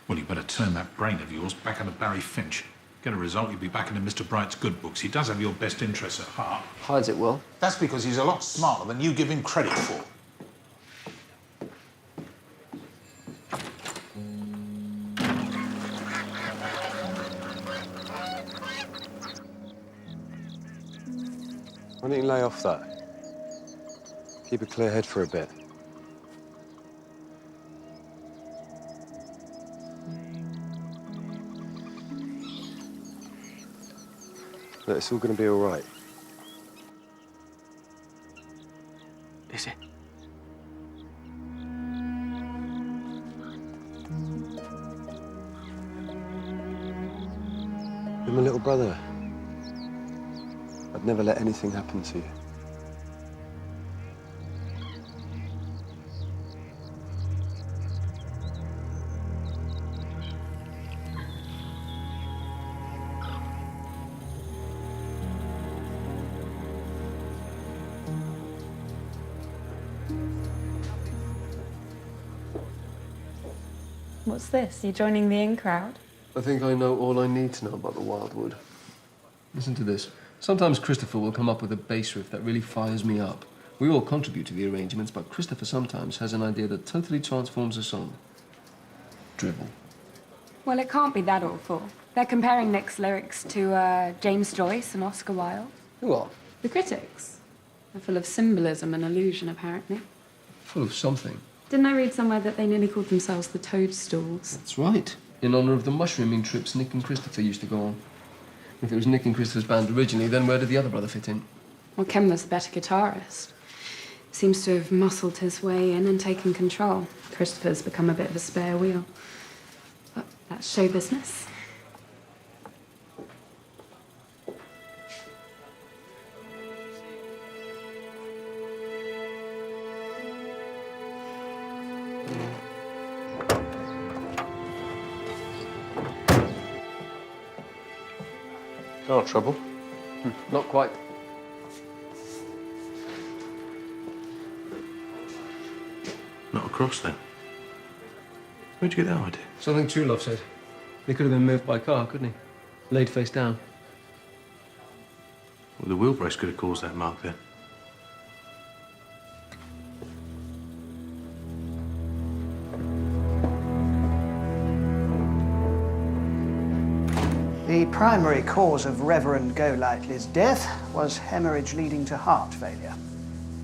Speaker 12: Well, you better turn that brain of yours back into Barry Finch. Get a result, you'll be back into Mr. Bright's good books. He does have your best interests at heart.
Speaker 7: Hides it well.
Speaker 12: That's because he's a lot smarter than you give him credit for.
Speaker 14: Why don't you lay off that? Keep a clear head for a bit. Look, it's all going to be all right.
Speaker 9: Is it?
Speaker 14: You're my little brother.
Speaker 7: never let anything happen to you.
Speaker 17: What's this? You joining the in crowd?
Speaker 7: I think I know all I need to know about the Wildwood. Listen to this. Sometimes Christopher will come up with a bass riff that really fires me up. We all contribute to the arrangements, but Christopher sometimes has an idea that totally transforms a song. Drivel.
Speaker 17: Well, it can't be that awful. They're comparing Nick's lyrics to James Joyce and Oscar Wilde.
Speaker 7: Who are?
Speaker 17: The critics. They're full of symbolism and allusion, apparently.
Speaker 7: Full of something.
Speaker 17: Didn't I read somewhere that they nearly called themselves the Toadstools?
Speaker 7: That's right. In honour of the mushrooming trips Nick and Christopher used to go on. If it was Nick and Christopher's band originally, then where did the other brother fit in?
Speaker 17: Well, Ken was the better guitarist. Seems to have muscled his way in and taken control. Christopher's become a bit of a spare wheel. But that's show business.
Speaker 2: Got trouble?
Speaker 7: Not quite.
Speaker 2: Not across then. Where'd you get that idea?
Speaker 7: Something True Love said. He could have been moved by car, couldn't he? Laid face down.
Speaker 2: Well, the wheel brace could have caused that mark there.
Speaker 15: The primary cause of Reverend Golightly's death was hemorrhage leading to heart failure.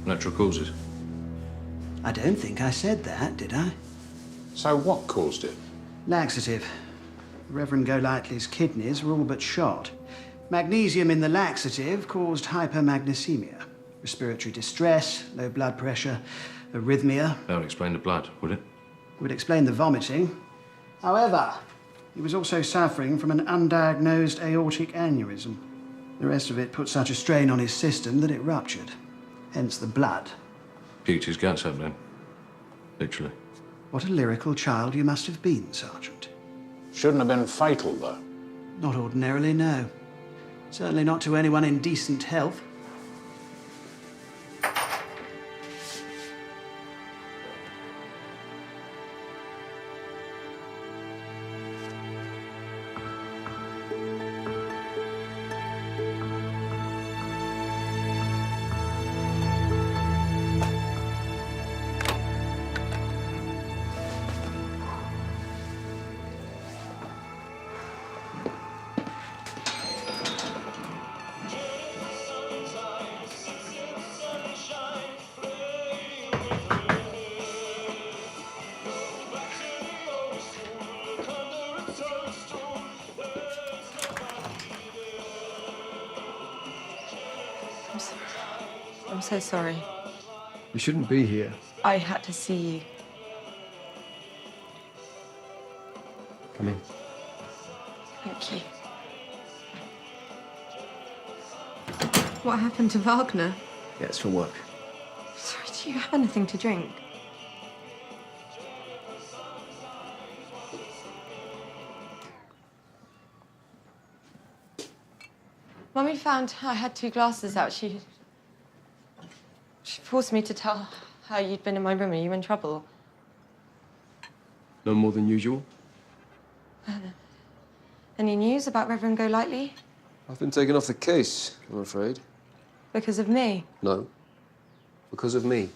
Speaker 2: Natural causes.
Speaker 15: I don't think I said that, did I?
Speaker 12: So what caused it?
Speaker 15: Laxative. Reverend Golightly's kidneys were all but shot. Magnesium in the laxative caused hypermagnesemia, respiratory distress, low blood pressure, arrhythmia.
Speaker 2: That would explain the blood, would it?
Speaker 15: Would explain the vomiting. However, he was also suffering from an undiagnosed aortic aneurysm. The rest of it put such a strain on his system that it ruptured. Hence the blood.
Speaker 2: Puked his guts up then. Literally.
Speaker 15: What a lyrical child you must have been, Sergeant.
Speaker 12: Shouldn't have been fatal, though.
Speaker 15: Not ordinarily, no. Certainly not to anyone in decent health.
Speaker 11: I'm so sorry.
Speaker 7: You shouldn't be here.
Speaker 11: I had to see you.
Speaker 7: Come in.
Speaker 11: Thank you. What happened to Wagner?
Speaker 7: Yeah, it's for work.
Speaker 11: Sorry, do you have anything to drink? Mummy found I had 2 glasses out. She forced me to tell her you'd been in my room. Are you in trouble?
Speaker 7: No more than usual.
Speaker 11: Any news about Reverend Golightly?
Speaker 7: I've been taken off the case, I'm afraid.
Speaker 11: Because of me?
Speaker 7: No. Because of me.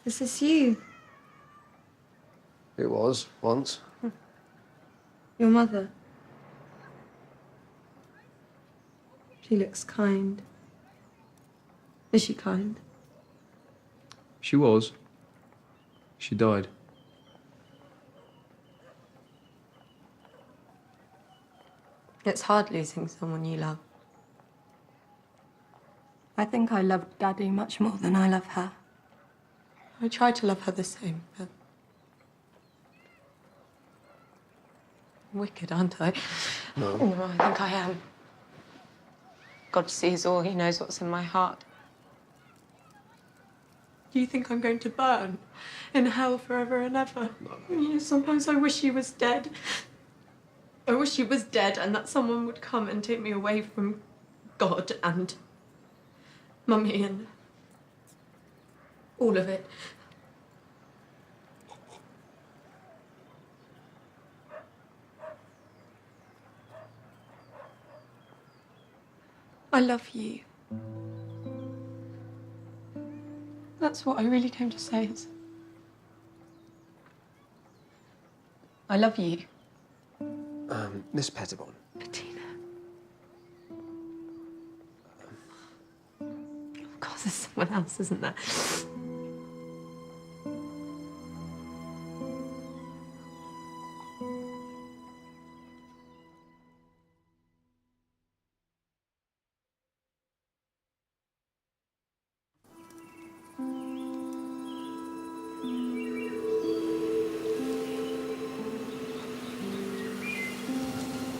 Speaker 11: Is this you?
Speaker 7: It was, once.
Speaker 11: Your mother? She looks kind. Is she kind?
Speaker 7: She was. She died.
Speaker 11: It's hard losing someone you love.
Speaker 23: I think I love Daddy much more than I love her.
Speaker 11: I try to love her the same, but wicked, aren't I?
Speaker 7: No.
Speaker 11: No, I think I am. God sees all. He knows what's in my heart. Do you think I'm going to burn in hell forever and ever? No. You know, sometimes I wish he was dead. I wish he was dead and that someone would come and take me away from God and Mummy and all of it. I love you. That's what I really came to say. I love you.
Speaker 7: Miss Pettibon.
Speaker 11: Bettina. Of course, there's someone else, isn't there?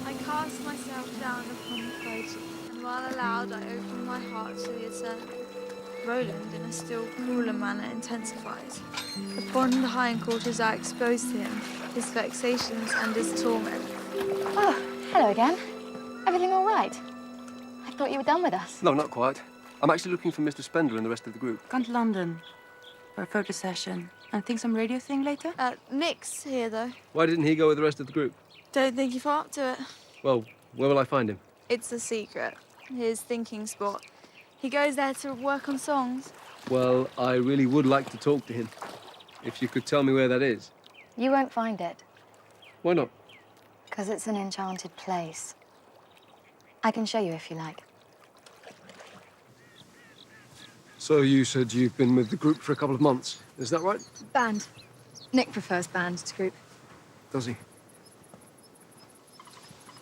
Speaker 18: I cast myself down upon the fight, and while aloud I opened my heart to the eternal. Roland, in a still crueler manner, intensifies. Upon the hindquarters I exposed to him, his vexations and his torment.
Speaker 21: Oh, hello again. Everything all right? I thought you were done with us.
Speaker 7: No, not quite. I'm actually looking for Mr. Spendle and the rest of the group.
Speaker 20: Gone to London for a photo session. And think some radio thing later?
Speaker 18: Nick's here, though.
Speaker 7: Why didn't he go with the rest of the group?
Speaker 18: Don't think he fought up to it.
Speaker 7: Well, where will I find him?
Speaker 18: It's a secret. His thinking spot. He goes there to work on songs.
Speaker 7: Well, I really would like to talk to him. If you could tell me where that is.
Speaker 21: You won't find it,
Speaker 7: Why not?
Speaker 21: because it's an enchanted place. I can show you if you like.
Speaker 7: So you said you've been with the group for a couple of months. Is that right?
Speaker 21: Band. Nick prefers band to group.
Speaker 7: Does he?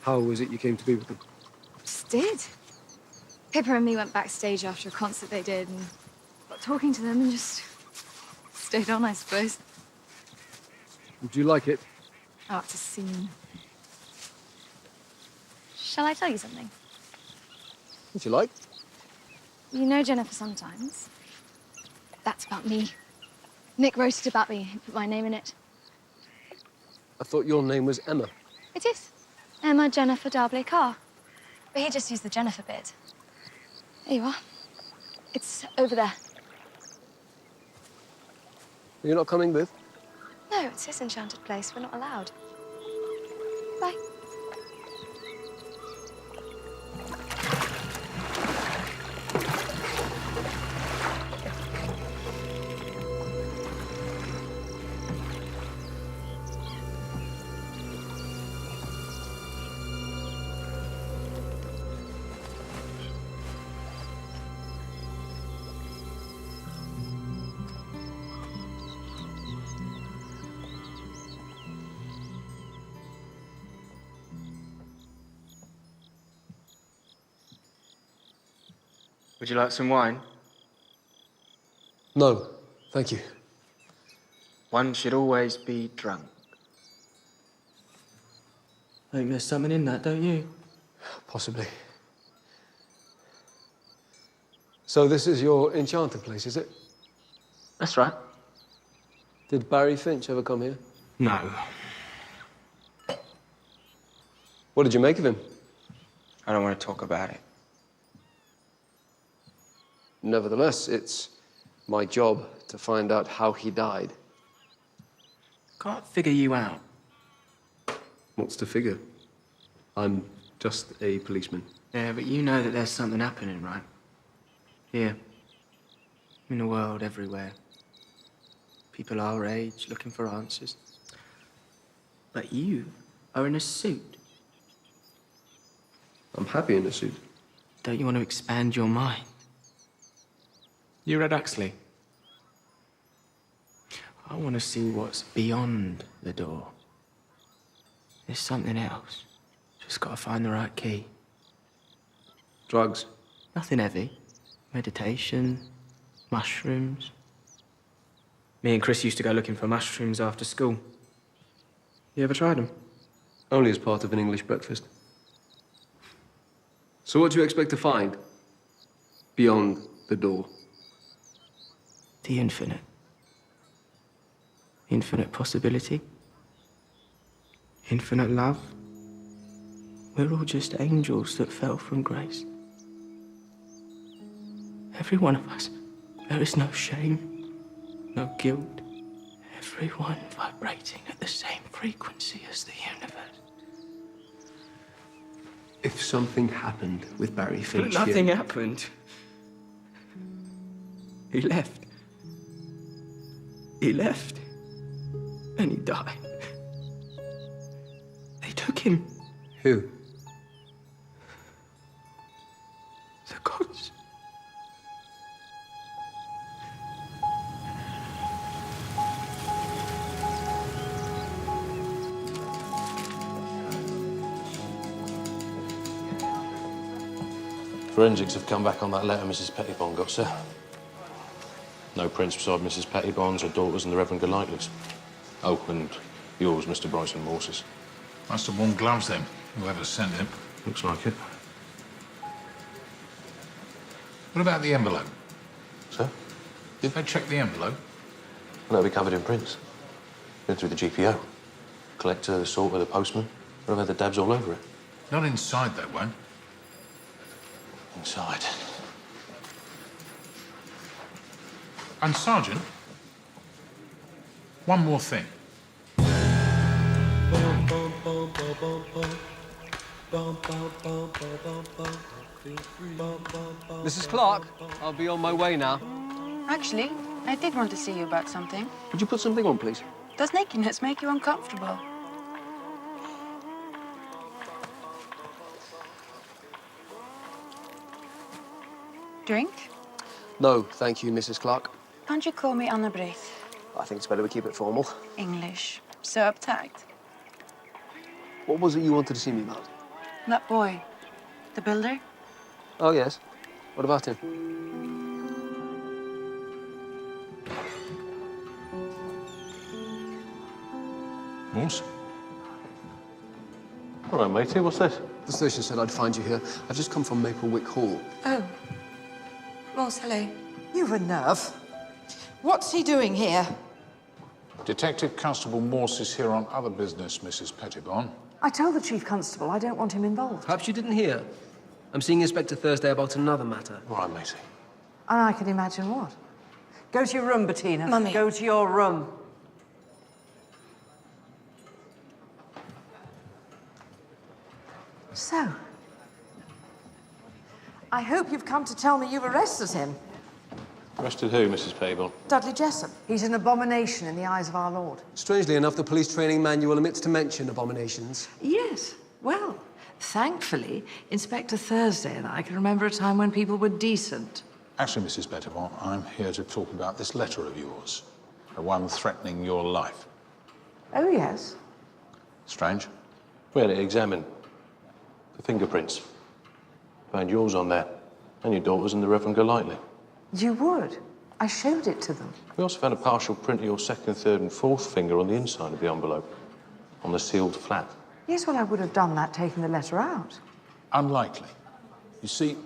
Speaker 7: How was it you came to be with them?
Speaker 21: Just did. Pippa and me went backstage after a concert they did and got talking to them and just stayed on, I suppose.
Speaker 7: Do you like it?
Speaker 21: Oh, it's a scene. Shall I tell you something?
Speaker 7: Would you like?
Speaker 21: You know Jennifer sometimes. That's about me. Nick wrote it about me and put my name in it.
Speaker 7: I thought your name was Emma.
Speaker 21: It is. Emma Jennifer Darbley Carr. But he just used the Jennifer bit. There you are. It's over there.
Speaker 7: You're not coming with?
Speaker 21: No, it's his enchanted place. We're not allowed. Bye.
Speaker 22: Would you like some wine?
Speaker 7: No, thank you.
Speaker 22: One should always be drunk. I think there's something in that, don't you?
Speaker 7: Possibly. So this is your enchanted place, is it?
Speaker 22: That's right.
Speaker 7: Did Barry Finch ever come here?
Speaker 22: No.
Speaker 7: What did you make of him?
Speaker 22: I don't want to talk about it.
Speaker 7: Nevertheless, it's my job to find out how he died.
Speaker 22: Can't figure you out.
Speaker 7: What's to figure? I'm just a policeman.
Speaker 22: Yeah, but you know that there's something happening, right? Here. In the world, everywhere. People our age looking for answers. But you are in a suit.
Speaker 7: I'm happy in a suit.
Speaker 22: Don't you want to expand your mind? You read Huxley? I want to see what's beyond the door. There's something else. Just got to find the right key.
Speaker 7: Drugs?
Speaker 22: Nothing heavy. Meditation, mushrooms. Me and Chris used to go looking for mushrooms after school. You ever tried them?
Speaker 7: Only as part of an English breakfast. So what do you expect to find beyond the door?
Speaker 22: The infinite. Infinite possibility. Infinite love. We're all just angels that fell from grace. Every one of us. There is no shame, no guilt. Everyone vibrating at the same frequency as the universe.
Speaker 7: If something happened with Barry Finch
Speaker 22: But nothing happened. He left. He left. And he died. They took him.
Speaker 7: Who?
Speaker 22: The gods.
Speaker 2: Forensics have come back on that letter Mrs. Pettibone got, sir. No prints beside Mrs. Pettibone's, her daughters and the Reverend Golightly's. Oh, and yours, Mr. Bryson Morse's.
Speaker 12: Must have worn gloves then, whoever sent him.
Speaker 2: Looks like it.
Speaker 12: What about the envelope?
Speaker 2: Sir?
Speaker 12: Did they check the envelope?
Speaker 2: Well, it'll be covered in prints. Been through the GPO. Collector, the sorter, the postman. They'll have had the dabs all over it.
Speaker 12: Not inside, they won't.
Speaker 2: Inside.
Speaker 12: And Sergeant, one more thing.
Speaker 7: Mrs. Clark, I'll be on my way now.
Speaker 17: Actually, I did want to see you about something.
Speaker 7: Would you put something on, please?
Speaker 17: Does nakedness make you uncomfortable? Drink?
Speaker 7: No, thank you, Mrs. Clark.
Speaker 17: Can't you call me Anna Braith?
Speaker 7: I think it's better we keep it formal.
Speaker 17: English. So uptight.
Speaker 7: What was it you wanted to see me about?
Speaker 17: That boy. The builder?
Speaker 7: Oh, yes. What about him?
Speaker 12: Morse?
Speaker 2: All right, matey, what's this?
Speaker 7: The station said I'd find you here. I've just come from Maplewick Hall.
Speaker 11: Oh. Ross, hello.
Speaker 23: You've a nerve. What's he doing here?
Speaker 12: Detective Constable Morse is here on other business, Mrs. Pettibone.
Speaker 23: I told the Chief Constable I don't want him involved.
Speaker 7: Perhaps you didn't hear. I'm seeing Inspector Thursday about another matter.
Speaker 2: All right, matey.
Speaker 23: And I can imagine what. Go to your room, Bettina.
Speaker 11: Mummy.
Speaker 23: Go to your room. So, I hope you've come to tell me you've arrested him.
Speaker 2: Arrested who, Mrs. Pettibone?
Speaker 23: Dudley Jessup. He's an abomination in the eyes of our Lord.
Speaker 7: Strangely enough, the police training manual omits to mention abominations.
Speaker 23: Yes. Well, thankfully, Inspector Thursday and I can remember a time when people were decent.
Speaker 12: Actually, Mrs. Pettibone, I'm here to talk about this letter of yours. The one threatening your life.
Speaker 23: Oh, yes.
Speaker 12: Strange.
Speaker 2: We had it examined. The fingerprints. Found yours on there. And your daughter's and the Reverend Golightly.
Speaker 23: You would. I showed it to them.
Speaker 2: We also found a partial print of your second, third and fourth finger on the inside of the envelope. On the sealed flap.
Speaker 23: Yes, well, I would have done that taking the letter out.
Speaker 12: Unlikely. You see,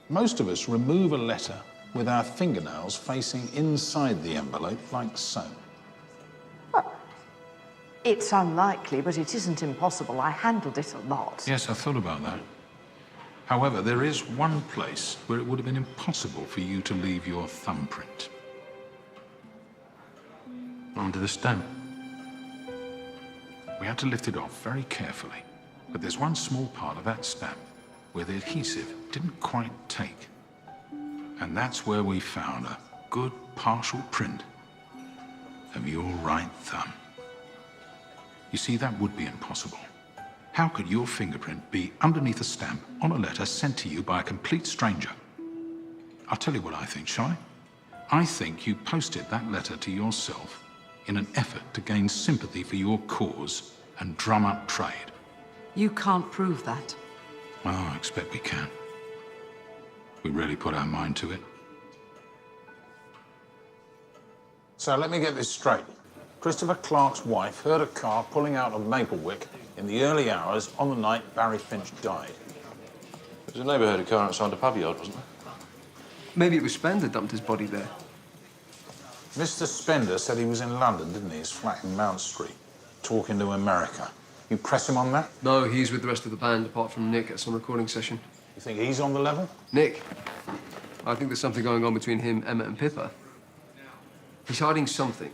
Speaker 12: most of us remove a letter with our fingernails facing inside the envelope, like so.
Speaker 23: It's unlikely, but it isn't impossible. I handled it a lot.
Speaker 12: Yes, I thought about that. However, there is one place where it would have been impossible for you to leave your thumbprint.
Speaker 2: Under the stamp.
Speaker 12: We had to lift it off very carefully, but there's one small part of that stamp where the adhesive didn't quite take. And that's where we found a good partial print of your right thumb. You see, that would be impossible. How could your fingerprint be underneath a stamp on a letter sent to you by a complete stranger? I'll tell you what I think, shall I? I think you posted that letter to yourself in an effort to gain sympathy for your cause and drum up trade.
Speaker 23: You can't prove that.
Speaker 12: Oh, I expect we can. We really put our mind to it. So let me get this straight. Christopher Clark's wife heard a car pulling out of Maplewick in the early hours on the night Barry Finch died.
Speaker 2: There was a neighbourhood of car outside the pub yard, wasn't there?
Speaker 7: Maybe it was Spender dumped his body there.
Speaker 12: Mr. Spender said he was in London, didn't he? His flat in Mount Street, talking to America. You press him on that?
Speaker 7: No, he's with the rest of the band, apart from Nick at some recording session.
Speaker 12: You think he's on the level?
Speaker 7: Nick? I think there's something going on between him, Emmett, and Pippa. He's hiding something.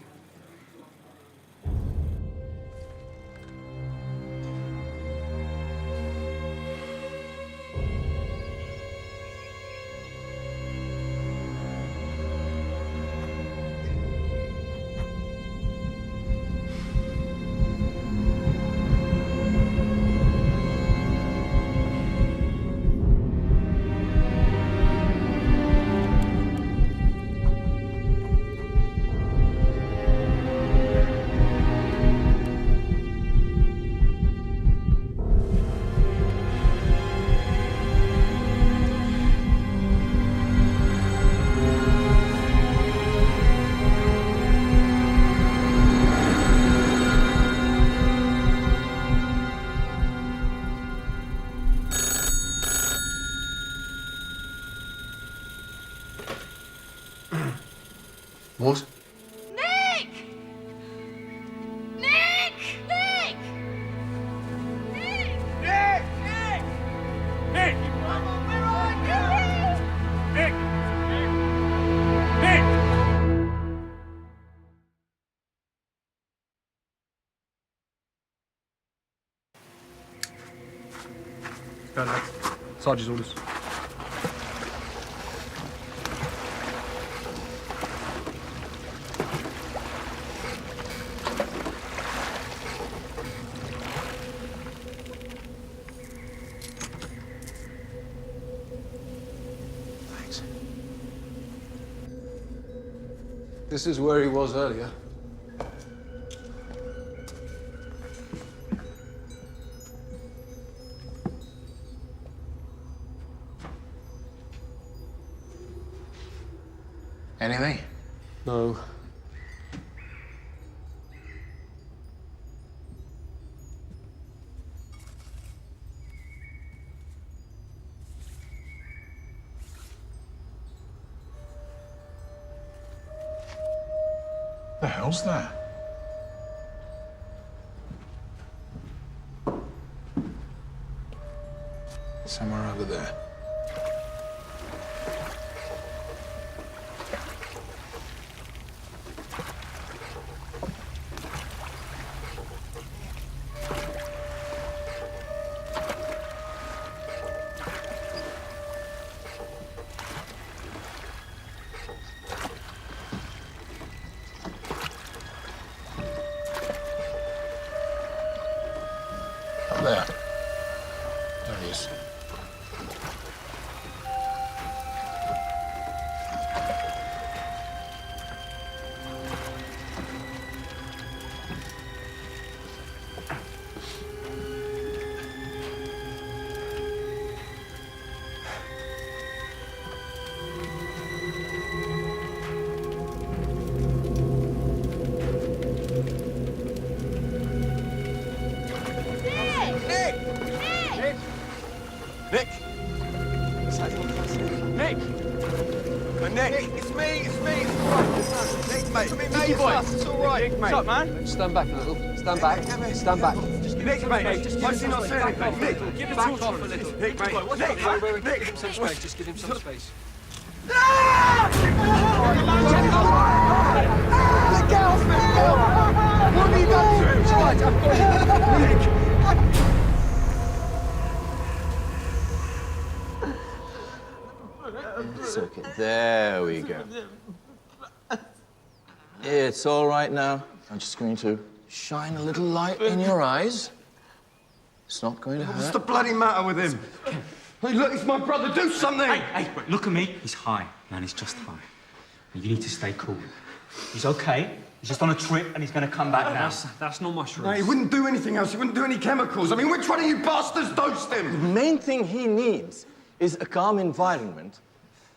Speaker 7: What?
Speaker 18: Nick! Nick! Nick! Nick! Nick! Nick! Nick! Mama, where are you? Nick! Nick!
Speaker 7: Go, lad. Sarge's orders. This is where he was earlier.
Speaker 12: Anything?
Speaker 7: No.
Speaker 12: The hell's that? Somewhere over there. Up there. There he is.
Speaker 14: Nick! Nick! Nick! It's me! It's me! It's all right. Nick, mate. Nick, boy. It's all right. Nick, mate. What's up, man?
Speaker 7: Stand back a little. Stand back. Stand back.
Speaker 14: Nick, mate. Hey, just why is he not saying anything? Nick,
Speaker 7: Give him back off a little.
Speaker 14: Nick, mate.
Speaker 7: Nick, give him some space. Just give him some space.
Speaker 14: Get off me! What have you done to him? Right, I've got you. Nick!
Speaker 4: It's okay. There we go. It's all right now. I'm just going to shine a little light in your eyes. It's not going to hurt.
Speaker 14: What's the bloody matter with him? Hey, look, it's my brother. Do something!
Speaker 5: Hey, look at me. He's high, man. He's just high. You need to stay cool. He's okay. He's just on a trip and he's going to come back now.
Speaker 14: That's not mushrooms. No, he wouldn't do anything else. He wouldn't do any chemicals. I mean, which one of you bastards dosed him?
Speaker 4: The main thing he needs is a calm environment,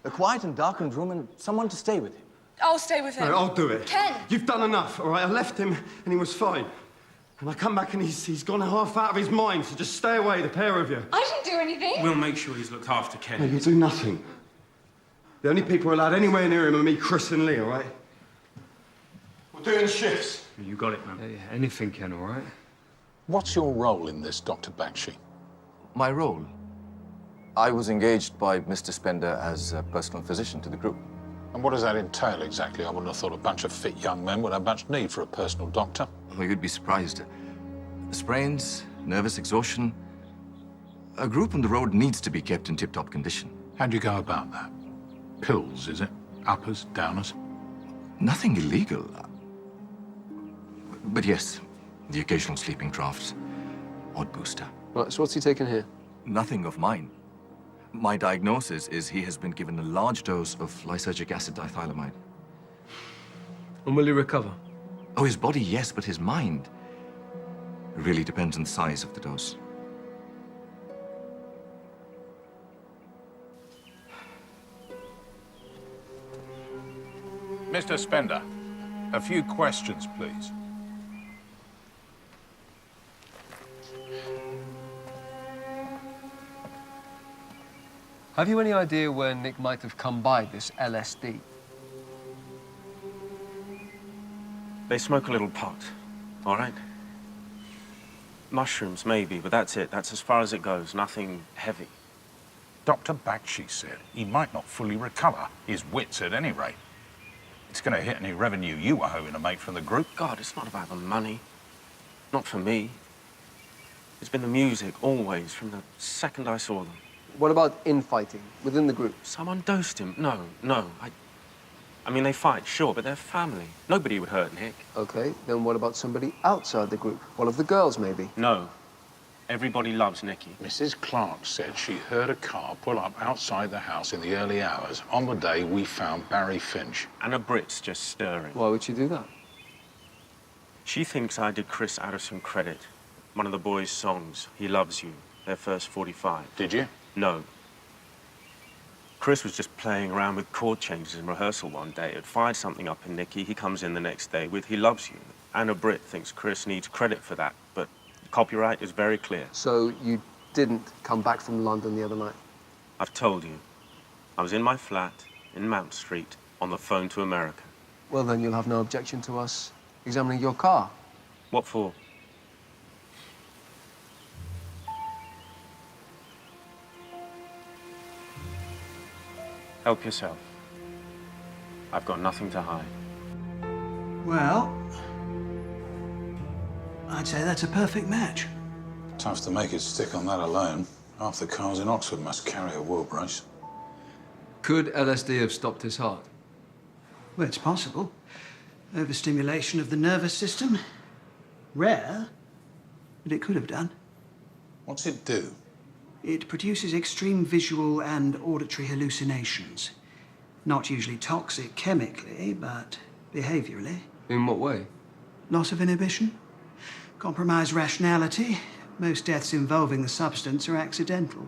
Speaker 4: a quiet and darkened room, and someone to stay with him.
Speaker 21: I'll stay with him.
Speaker 14: No, I'll do it.
Speaker 21: Ken!
Speaker 14: You've done enough, all right? I left him and he was fine.
Speaker 6: And I come back and he's gone half out of his mind, so just stay away, the pair of you.
Speaker 21: I didn't do anything.
Speaker 5: We'll make sure he's looked after,
Speaker 6: No,
Speaker 5: Ken.
Speaker 6: you do nothing. The only people allowed anywhere near him are me, Chris and Lee, all right? We're doing shifts.
Speaker 5: You got it, man.
Speaker 7: Yeah, anything, Ken, all right?
Speaker 12: What's your role in this, Dr. Bakshi?
Speaker 3: My role? I was engaged by Mr. Spender as a personal physician to the group.
Speaker 12: And what does that entail exactly? I wouldn't have thought a bunch of fit young men would have much need for a personal doctor.
Speaker 3: Well, you'd be surprised. Sprains, nervous exhaustion. A group on the road needs to be kept in tip-top condition.
Speaker 12: How do you go about that? Pills, is it? Uppers, downers?
Speaker 3: Nothing illegal. But yes, the occasional sleeping draughts. Odd booster.
Speaker 7: Right, so what's he taking here?
Speaker 3: Nothing of mine. My diagnosis is he has been given a large dose of lysergic acid dithylamide.
Speaker 7: And will he recover?
Speaker 3: Oh, his body, yes, but his mind really depends on the size of the dose.
Speaker 12: Mr. Spender, a few questions, please.
Speaker 7: Have you any idea where Nick might have come by this LSD?
Speaker 10: They smoke a little pot, all right? Mushrooms, maybe, but that's it. That's as far as it goes. Nothing heavy.
Speaker 12: Dr. Bakshi said he might not fully recover his wits at any rate. It's going to hit any revenue you were hoping to make from the group.
Speaker 10: God, it's not about the money. Not for me. It's been the music, always, from the second I saw them.
Speaker 7: What about infighting within the group?
Speaker 10: Someone dosed him. No. I mean, they fight, sure, but they're family. Nobody would hurt Nick.
Speaker 7: Okay, then what about somebody outside the group? One of the girls, maybe?
Speaker 10: No. Everybody loves Nicky.
Speaker 12: Mrs. Clark said she heard a car pull up outside the house in the early hours on the day we found Barry Finch.
Speaker 10: And a Brit's just stirring.
Speaker 7: Why would she do that?
Speaker 10: She thinks I did Chris Addison credit. One of the boys' songs, He Loves You, their first 45.
Speaker 12: Did you?
Speaker 10: No. Chris was just playing around with chord changes in rehearsal one day. It fired something up in Nicky. He comes in the next day with He Loves You. Anna Britt thinks Chris needs credit for that, but the copyright is very clear.
Speaker 7: So you didn't come back from London the other night?
Speaker 10: I've told you. I was in my flat in Mount Street on the phone to America.
Speaker 7: Well, then you'll have no objection to us examining your car.
Speaker 10: What for? Help yourself. I've got nothing to hide.
Speaker 15: Well, I'd say that's a perfect match.
Speaker 12: Tough to make it stick on that alone. Half the cars in Oxford must carry a wheel brace.
Speaker 7: Could LSD have stopped his heart?
Speaker 15: Well, it's possible. Overstimulation of the nervous system. Rare, but it could have done.
Speaker 12: What's it do?
Speaker 15: It produces extreme visual and auditory hallucinations. Not usually toxic chemically, but behaviorally.
Speaker 7: In what way?
Speaker 15: Loss of inhibition, compromised rationality. Most deaths involving the substance are accidental.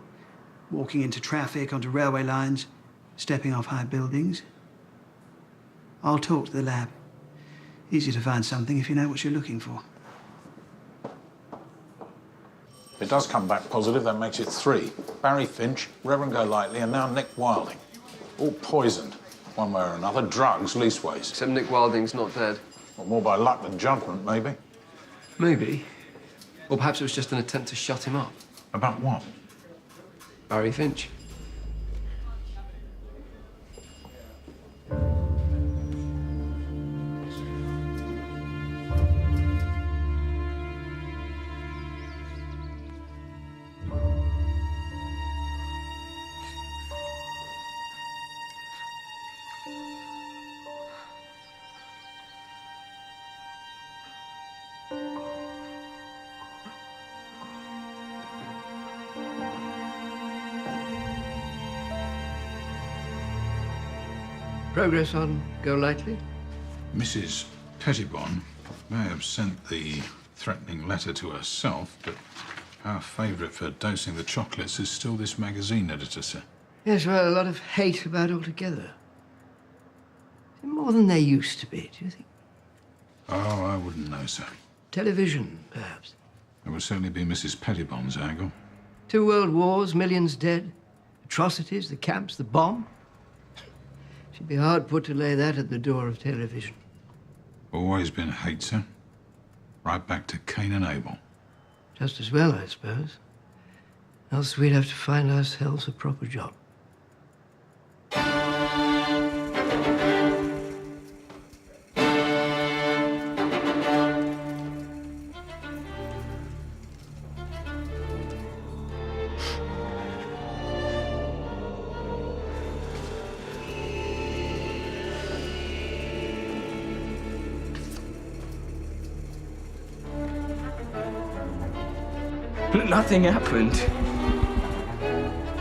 Speaker 15: Walking into traffic, onto railway lines, stepping off high buildings. I'll talk to the lab. Easy to find something if you know what you're looking for.
Speaker 12: If it does come back positive, that makes it 3. Barry Finch, Reverend Golightly, and now Nick Wilding. All poisoned, one way or another. Drugs, leastways.
Speaker 7: Except Nick Wilding's not dead.
Speaker 12: Well, more by luck than judgment, maybe.
Speaker 7: Maybe. Or perhaps it was just an attempt to shut him up.
Speaker 12: About what?
Speaker 7: Barry Finch.
Speaker 9: Progress on Golightly?
Speaker 12: Mrs. Pettibon may have sent the threatening letter to herself, but our favourite for dosing the chocolates is still this magazine editor, sir.
Speaker 9: Yes, well, a lot of hate about altogether. More than there used to be, do you think?
Speaker 12: Oh, I wouldn't know, sir.
Speaker 9: Television, perhaps.
Speaker 12: It would certainly be Mrs. Pettibon's angle.
Speaker 9: 2 world wars, millions dead, atrocities, the camps, the bomb. She'd be hard put to lay that at the door of television.
Speaker 12: Always been hates her. Right back to Cain and Abel.
Speaker 9: Just as well, I suppose. Else we'd have to find ourselves a proper job.
Speaker 22: Nothing happened.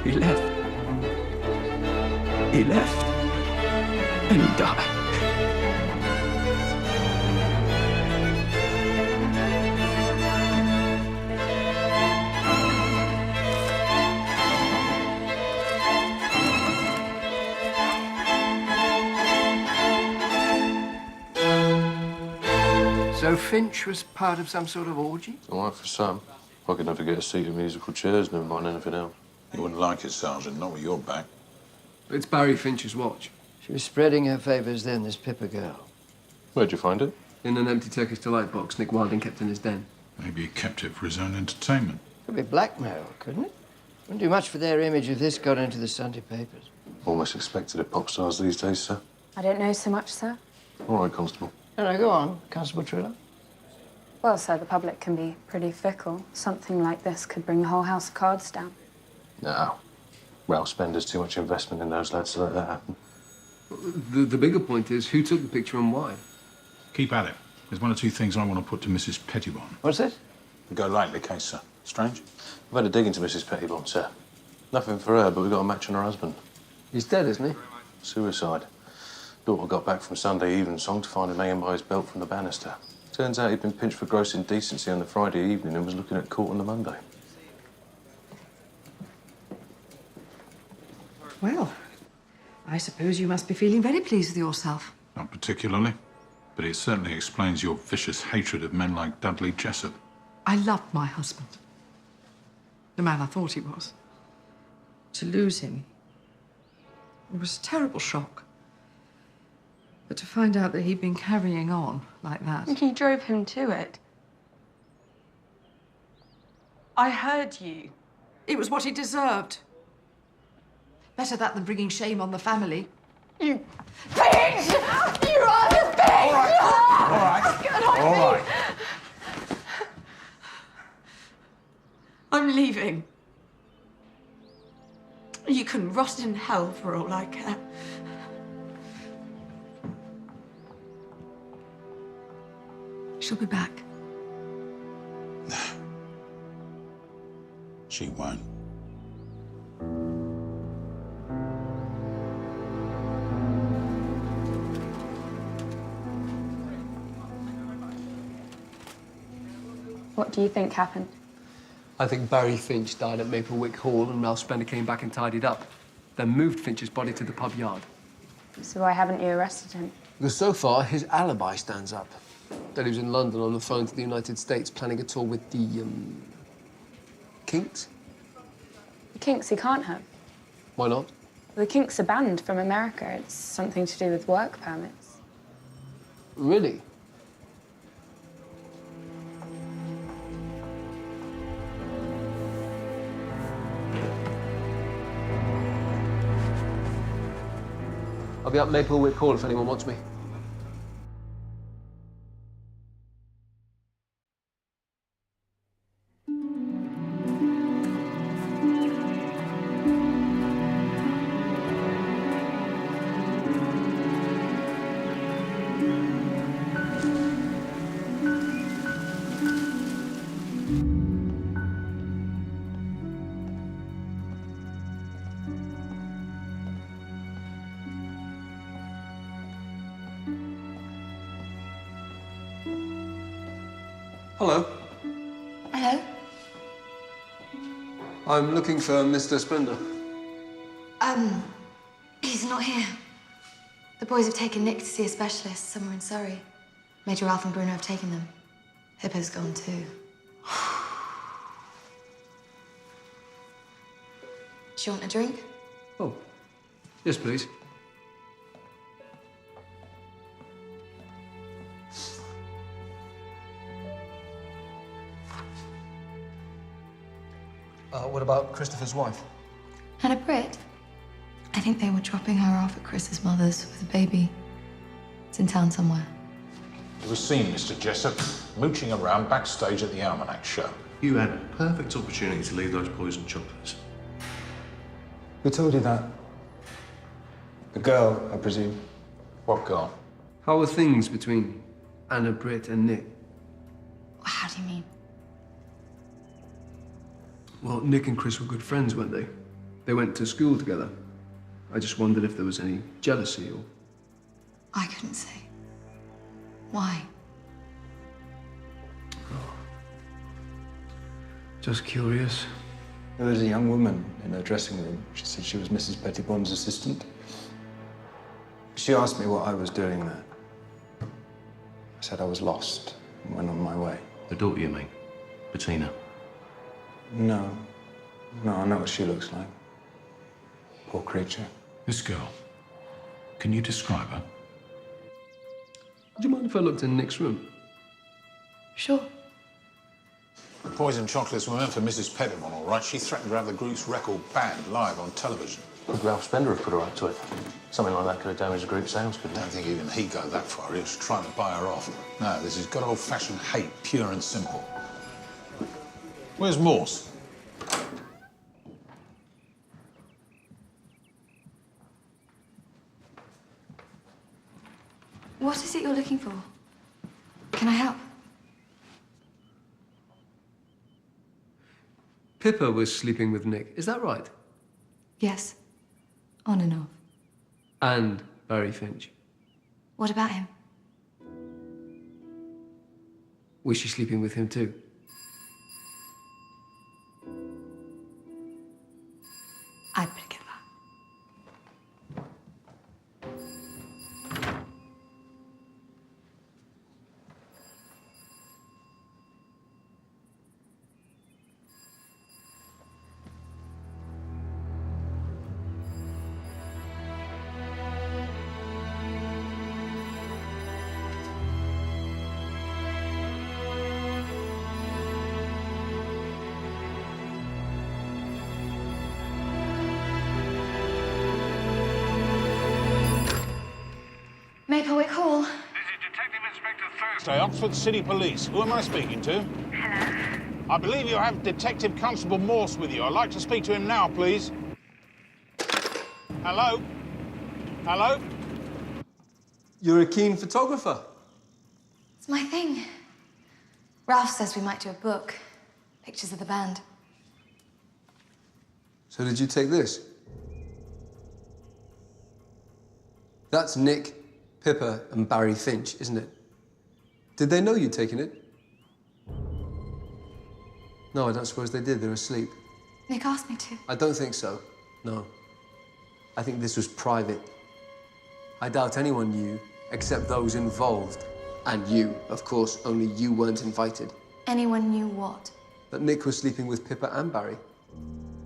Speaker 22: He left. He left. And he died.
Speaker 9: So Finch was part of some sort of orgy?
Speaker 2: All right for some. I could never get a seat in musical chairs, never mind anything else.
Speaker 12: You wouldn't like it, Sergeant, not with your back.
Speaker 7: It's Barry Finch's watch.
Speaker 9: She was spreading her favours then, this Pippa girl.
Speaker 2: Where'd you find it?
Speaker 7: In an empty Turkish delight box Nick Wilding kept in his den.
Speaker 12: Maybe he kept it for his own entertainment.
Speaker 9: Could be blackmail, couldn't it? Wouldn't do much for their image if this got into the Sunday papers.
Speaker 2: Almost expected of pop stars these days, sir.
Speaker 21: I don't know so much, sir.
Speaker 2: All right, Constable.
Speaker 9: No, go on, Constable Triller.
Speaker 17: Well, sir, the public can be pretty fickle. Something like this could bring the whole house of cards down.
Speaker 2: No. Ralph Spender's too much investment in those lads to let that happen.
Speaker 7: The bigger point is, who took the picture and why?
Speaker 12: Keep at it. There's one or two things I want to put to Mrs. Pettibon.
Speaker 9: What's that?
Speaker 12: The Go Lightly case, sir. Strange?
Speaker 2: I've had a dig into Mrs. Pettibon, sir. Nothing for her, but we've got a match on her husband.
Speaker 7: He's dead, isn't he?
Speaker 2: Suicide. Daughter got back from Sunday evening song to find him hanging by his belt from the banister. Turns out he'd been pinched for gross indecency on the Friday evening and was looking at court on the Monday.
Speaker 23: Well, I suppose you must be feeling very pleased with yourself.
Speaker 12: Not particularly, but it certainly explains your vicious hatred of men like Dudley Jessup.
Speaker 23: I loved my husband. The man I thought he was. To lose him, it was a terrible shock. But to find out that he'd been carrying on like that.
Speaker 11: He drove him to it. I heard you.
Speaker 23: It was what he deserved. Better that than bringing shame on the family.
Speaker 11: You bitch! You are the bitch!
Speaker 12: All right.
Speaker 11: Get on
Speaker 12: All
Speaker 11: me.
Speaker 12: right.
Speaker 23: I'm leaving. You can rot in hell for all I care. She'll be back.
Speaker 12: She won't.
Speaker 17: What do you think happened?
Speaker 7: I think Barry Finch died at Maplewick Hall and Ralph Spender came back and tidied up. Then moved Finch's body to the pub yard.
Speaker 17: So why haven't you arrested him?
Speaker 7: Because so far, his alibi stands up. That he was in London on the phone to the United States planning a tour with the, Kinks?
Speaker 17: The Kinks he can't have.
Speaker 7: Why not?
Speaker 17: The Kinks are banned from America. It's something to do with work permits.
Speaker 7: Really? I'll be up Maplewick Hall if anyone wants me. Hello.
Speaker 21: Hello?
Speaker 7: I'm looking for Mr. Spender.
Speaker 21: He's not here. The boys have taken Nick to see a specialist somewhere in Surrey. Major Ralph and Bruno have taken them.
Speaker 11: Pippa's gone too. Do you want a drink?
Speaker 7: Oh, yes, please. What about Christopher's wife?
Speaker 11: Hannah Britt? I think they were dropping her off at Chris's mother's with a baby. It's in town somewhere.
Speaker 12: It was seen, Mr. Jessup, mooching around backstage at the Almanac show.
Speaker 2: You had a perfect opportunity to leave those poisoned chocolates.
Speaker 8: Who told you that? The girl, I presume.
Speaker 12: What girl?
Speaker 7: How were things between Anna Britt and Nick?
Speaker 11: How do you mean?
Speaker 7: Well, Nick and Chris were good friends, weren't they? They went to school together. I just wondered if there was any jealousy or...
Speaker 11: I couldn't say. Why?
Speaker 7: Just curious.
Speaker 8: There was a young woman in her dressing room. She said she was Mrs. Pettibon's assistant. She asked me what I was doing there. I said I was lost and went on my way.
Speaker 2: The daughter you mean? Bettina?
Speaker 8: No. No, I know what she looks like. Poor creature.
Speaker 12: This girl, can you describe her?
Speaker 7: Would you mind if I looked in Nick's room?
Speaker 11: Sure.
Speaker 12: The poisoned chocolates were meant for Mrs. Pettibon, all right. She threatened to have the group's record banned live on television.
Speaker 2: Could Ralph Spender have put her up to it? Something like that could have damaged the group's sales, couldn't
Speaker 12: I
Speaker 2: it?
Speaker 12: don't think even he'd go that far. He was trying to buy her off. No, this is good old-fashioned hate, pure and simple. Where's Morse?
Speaker 11: What is it you're looking for? Can I help?
Speaker 7: Pippa was sleeping with Nick, is that right?
Speaker 11: Yes. On and off.
Speaker 7: And Barry Finch.
Speaker 11: What about him?
Speaker 7: Was she sleeping with him too?
Speaker 11: I'd better get that. Maplewick Hall.
Speaker 12: This is Detective Inspector Thursday, Oxford City Police. Who am I speaking to?
Speaker 21: Hello.
Speaker 12: I believe you have Detective Constable Morse with you. I'd like to speak to him now, please. Hello? Hello?
Speaker 7: You're a keen photographer.
Speaker 11: It's my thing. Ralph says we might do a book. Pictures of the band.
Speaker 7: So did you take this? That's Nick, Pippa, and Barry Finch, isn't it? Did they know you'd taken it? No, I don't suppose they did. They're asleep.
Speaker 11: Nick asked me to.
Speaker 7: I don't think so. No. I think this was private. I doubt anyone knew, except those involved. And you, of course, only you weren't invited.
Speaker 11: Anyone knew what?
Speaker 7: That Nick was sleeping with Pippa and Barry.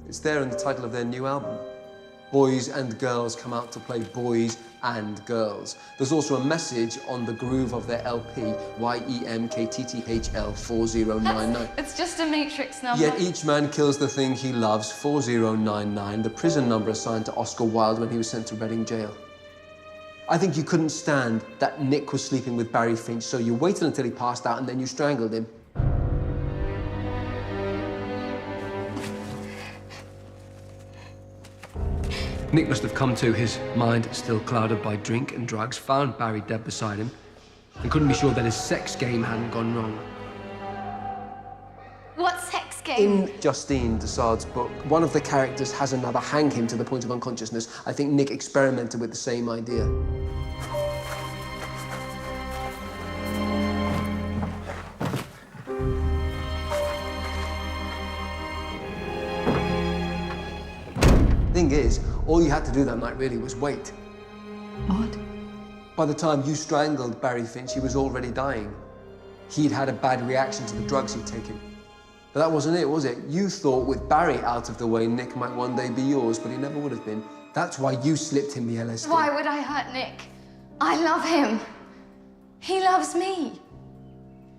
Speaker 7: It's there in the title of their new album. Boys and girls come out to play boys and girls. There's also a message on the groove of their LP, YEMKTTHL 4099.
Speaker 11: It's just a matrix number.
Speaker 7: Yet each man kills the thing he loves, 4099, the prison number assigned to Oscar Wilde when he was sent to Reading Jail. I think you couldn't stand that Nick was sleeping with Barry Finch, so you waited until he passed out and then you strangled him. Nick must have come to, his mind still clouded by drink and drugs, found Barry dead beside him, and couldn't be sure that his sex game hadn't gone wrong.
Speaker 11: What sex game?
Speaker 7: In Justine Desard's book, one of the characters has another hang him to the point of unconsciousness. I think Nick experimented with the same idea. Thing is, all you had to do that night really was wait.
Speaker 11: What?
Speaker 7: By the time you strangled Barry Finch, he was already dying. he'd had a bad reaction to the drugs he'd taken. But that wasn't it, was it? You thought with Barry out of the way, Nick might one day be yours, but he never would have been. That's why you slipped him the LSD.
Speaker 21: Why would I hurt Nick? I love him. He loves me.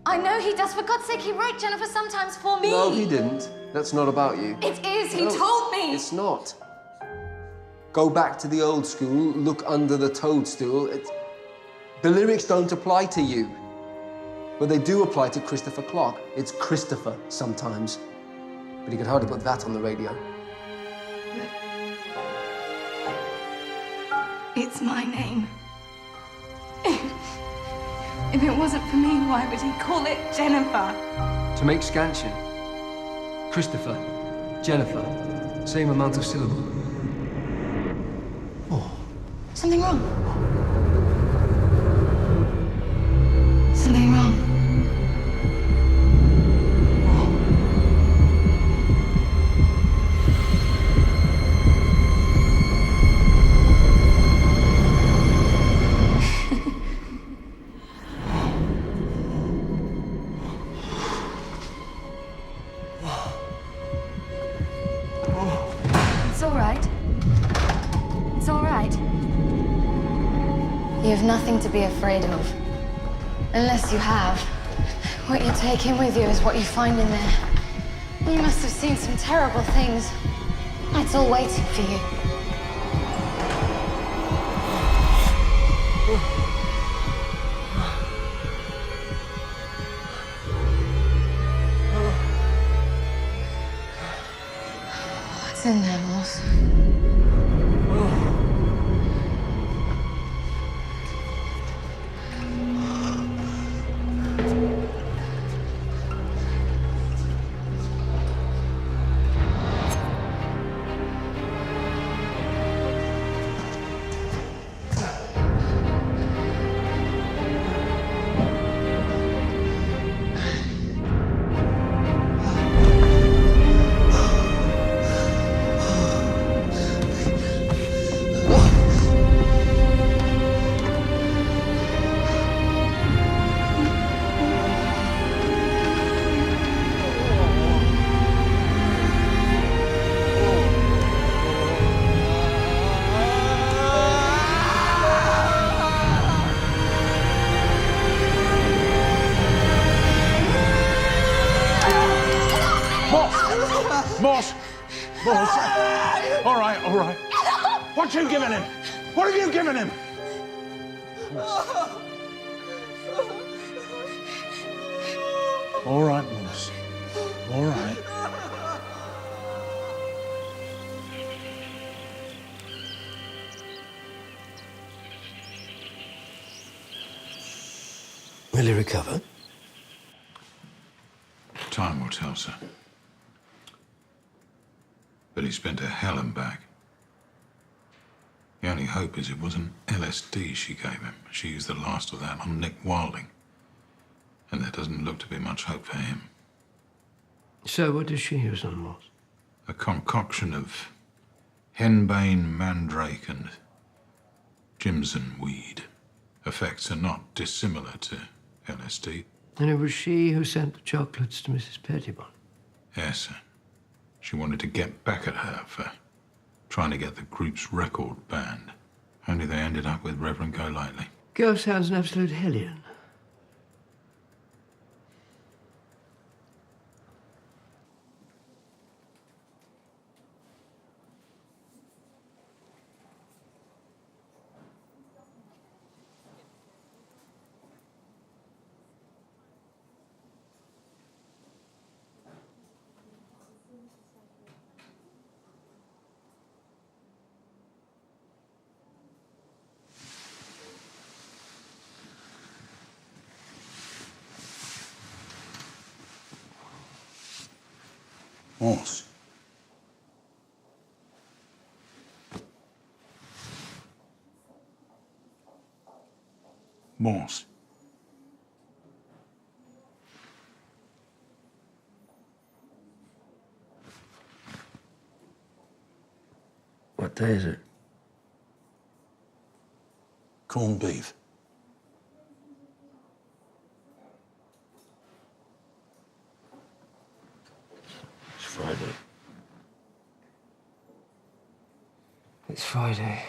Speaker 21: I know he does. For God's sake, he wrote Jennifer sometimes for me.
Speaker 7: No, he didn't. That's not about you.
Speaker 21: It is. He
Speaker 7: No,
Speaker 21: told me.
Speaker 7: It's not. Go back to the old school, look under the toadstool. The lyrics don't apply to you. But they do apply to Christopher Clark. It's Christopher sometimes. But he could hardly put that on the radio.
Speaker 21: It's my name. If it wasn't for me, why would he call it Jennifer?
Speaker 7: To make scansion. Christopher, Jennifer, same amount of syllable.
Speaker 21: Something wrong? Something wrong? It's all right. It's all right. You have nothing to be afraid of. Unless you have. What you take in with you is what you find in there. You must have seen some terrible things. It's all waiting for you. What's in there, Moss?
Speaker 12: Moss! Moss! All right, all right. What you giving him? What have you given him? All right, Moss. All right.
Speaker 9: Will he recover?
Speaker 12: Time will tell, sir. But he spent a hell and back. The only hope is it wasn't LSD she gave him. She used the last of that on Nick Wilding. And there doesn't look to be much hope for him.
Speaker 9: So what does she use on Moss?
Speaker 12: A concoction of henbane, mandrake, and Jimson weed. Effects are not dissimilar to LSD.
Speaker 9: And it was she who sent the chocolates to Mrs. Pettibone?
Speaker 12: Yes, sir. She wanted to get back at her for trying to get the group's record banned. Only they ended up with Reverend Golightly.
Speaker 9: Girl sounds an absolute hellion.
Speaker 12: Moss. Moss.
Speaker 9: What day is it?
Speaker 12: Corned beef.
Speaker 7: Friday.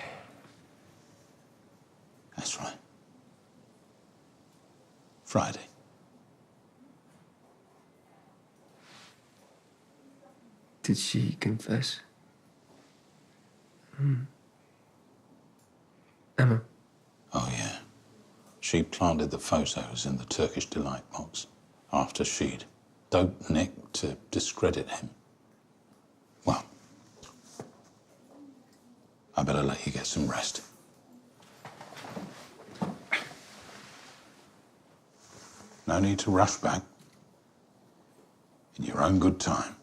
Speaker 12: That's right. Friday.
Speaker 7: Did she confess? Emma?
Speaker 12: Oh, yeah. She planted the photos in the Turkish Delight box after she'd doped Nick to discredit him. Well, I better let you get some rest. No need to rush back. In your own good time.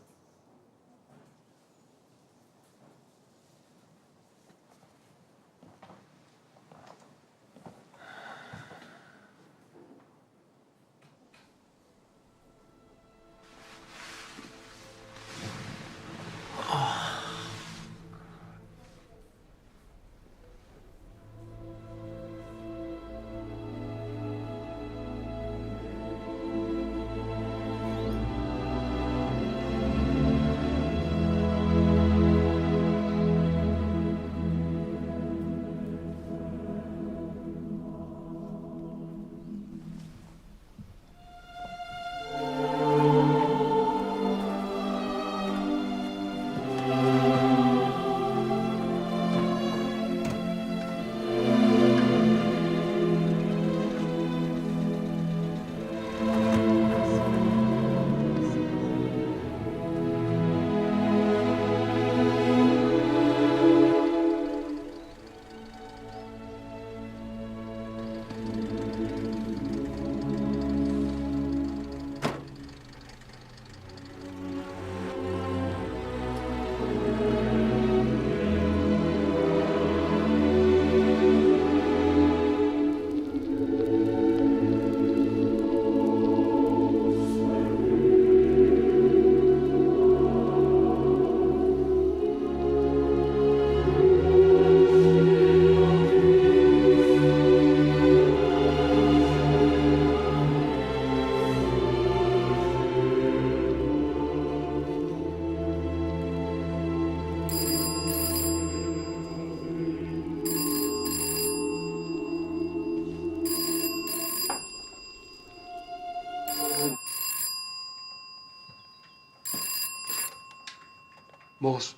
Speaker 7: Morse.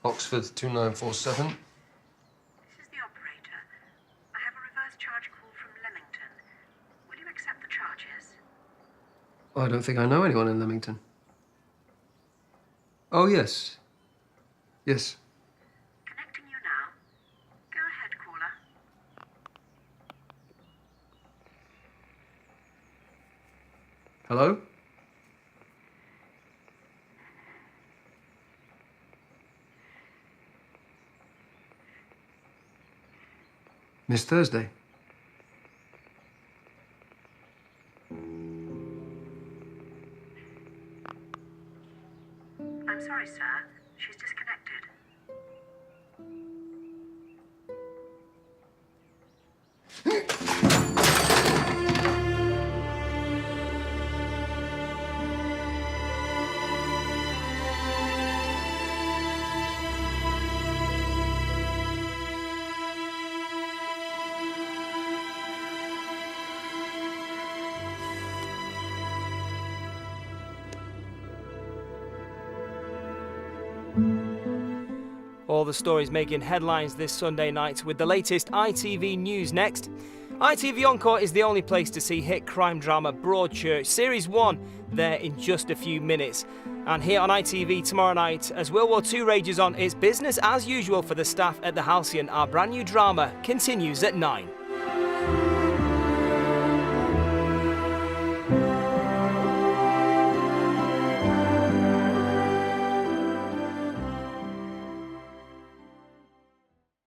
Speaker 7: Oxford 2947.
Speaker 1: This is the operator. I have a reverse charge call from Leamington. Will you accept the charges?
Speaker 7: Oh, I don't think I know anyone in Leamington. Oh, yes. Yes.
Speaker 1: Connecting you now. Go ahead, caller.
Speaker 7: Hello? Miss Thursday.
Speaker 1: I'm sorry, sir. She's disconnected.
Speaker 13: All the stories making headlines this Sunday night with the latest ITV news next. ITV Encore is the only place to see hit crime drama Broadchurch Series 1 there in just a few minutes. And here on ITV tomorrow night, as World War II rages on, it's business as usual for the staff at the Halcyon. Our brand new drama continues at 9.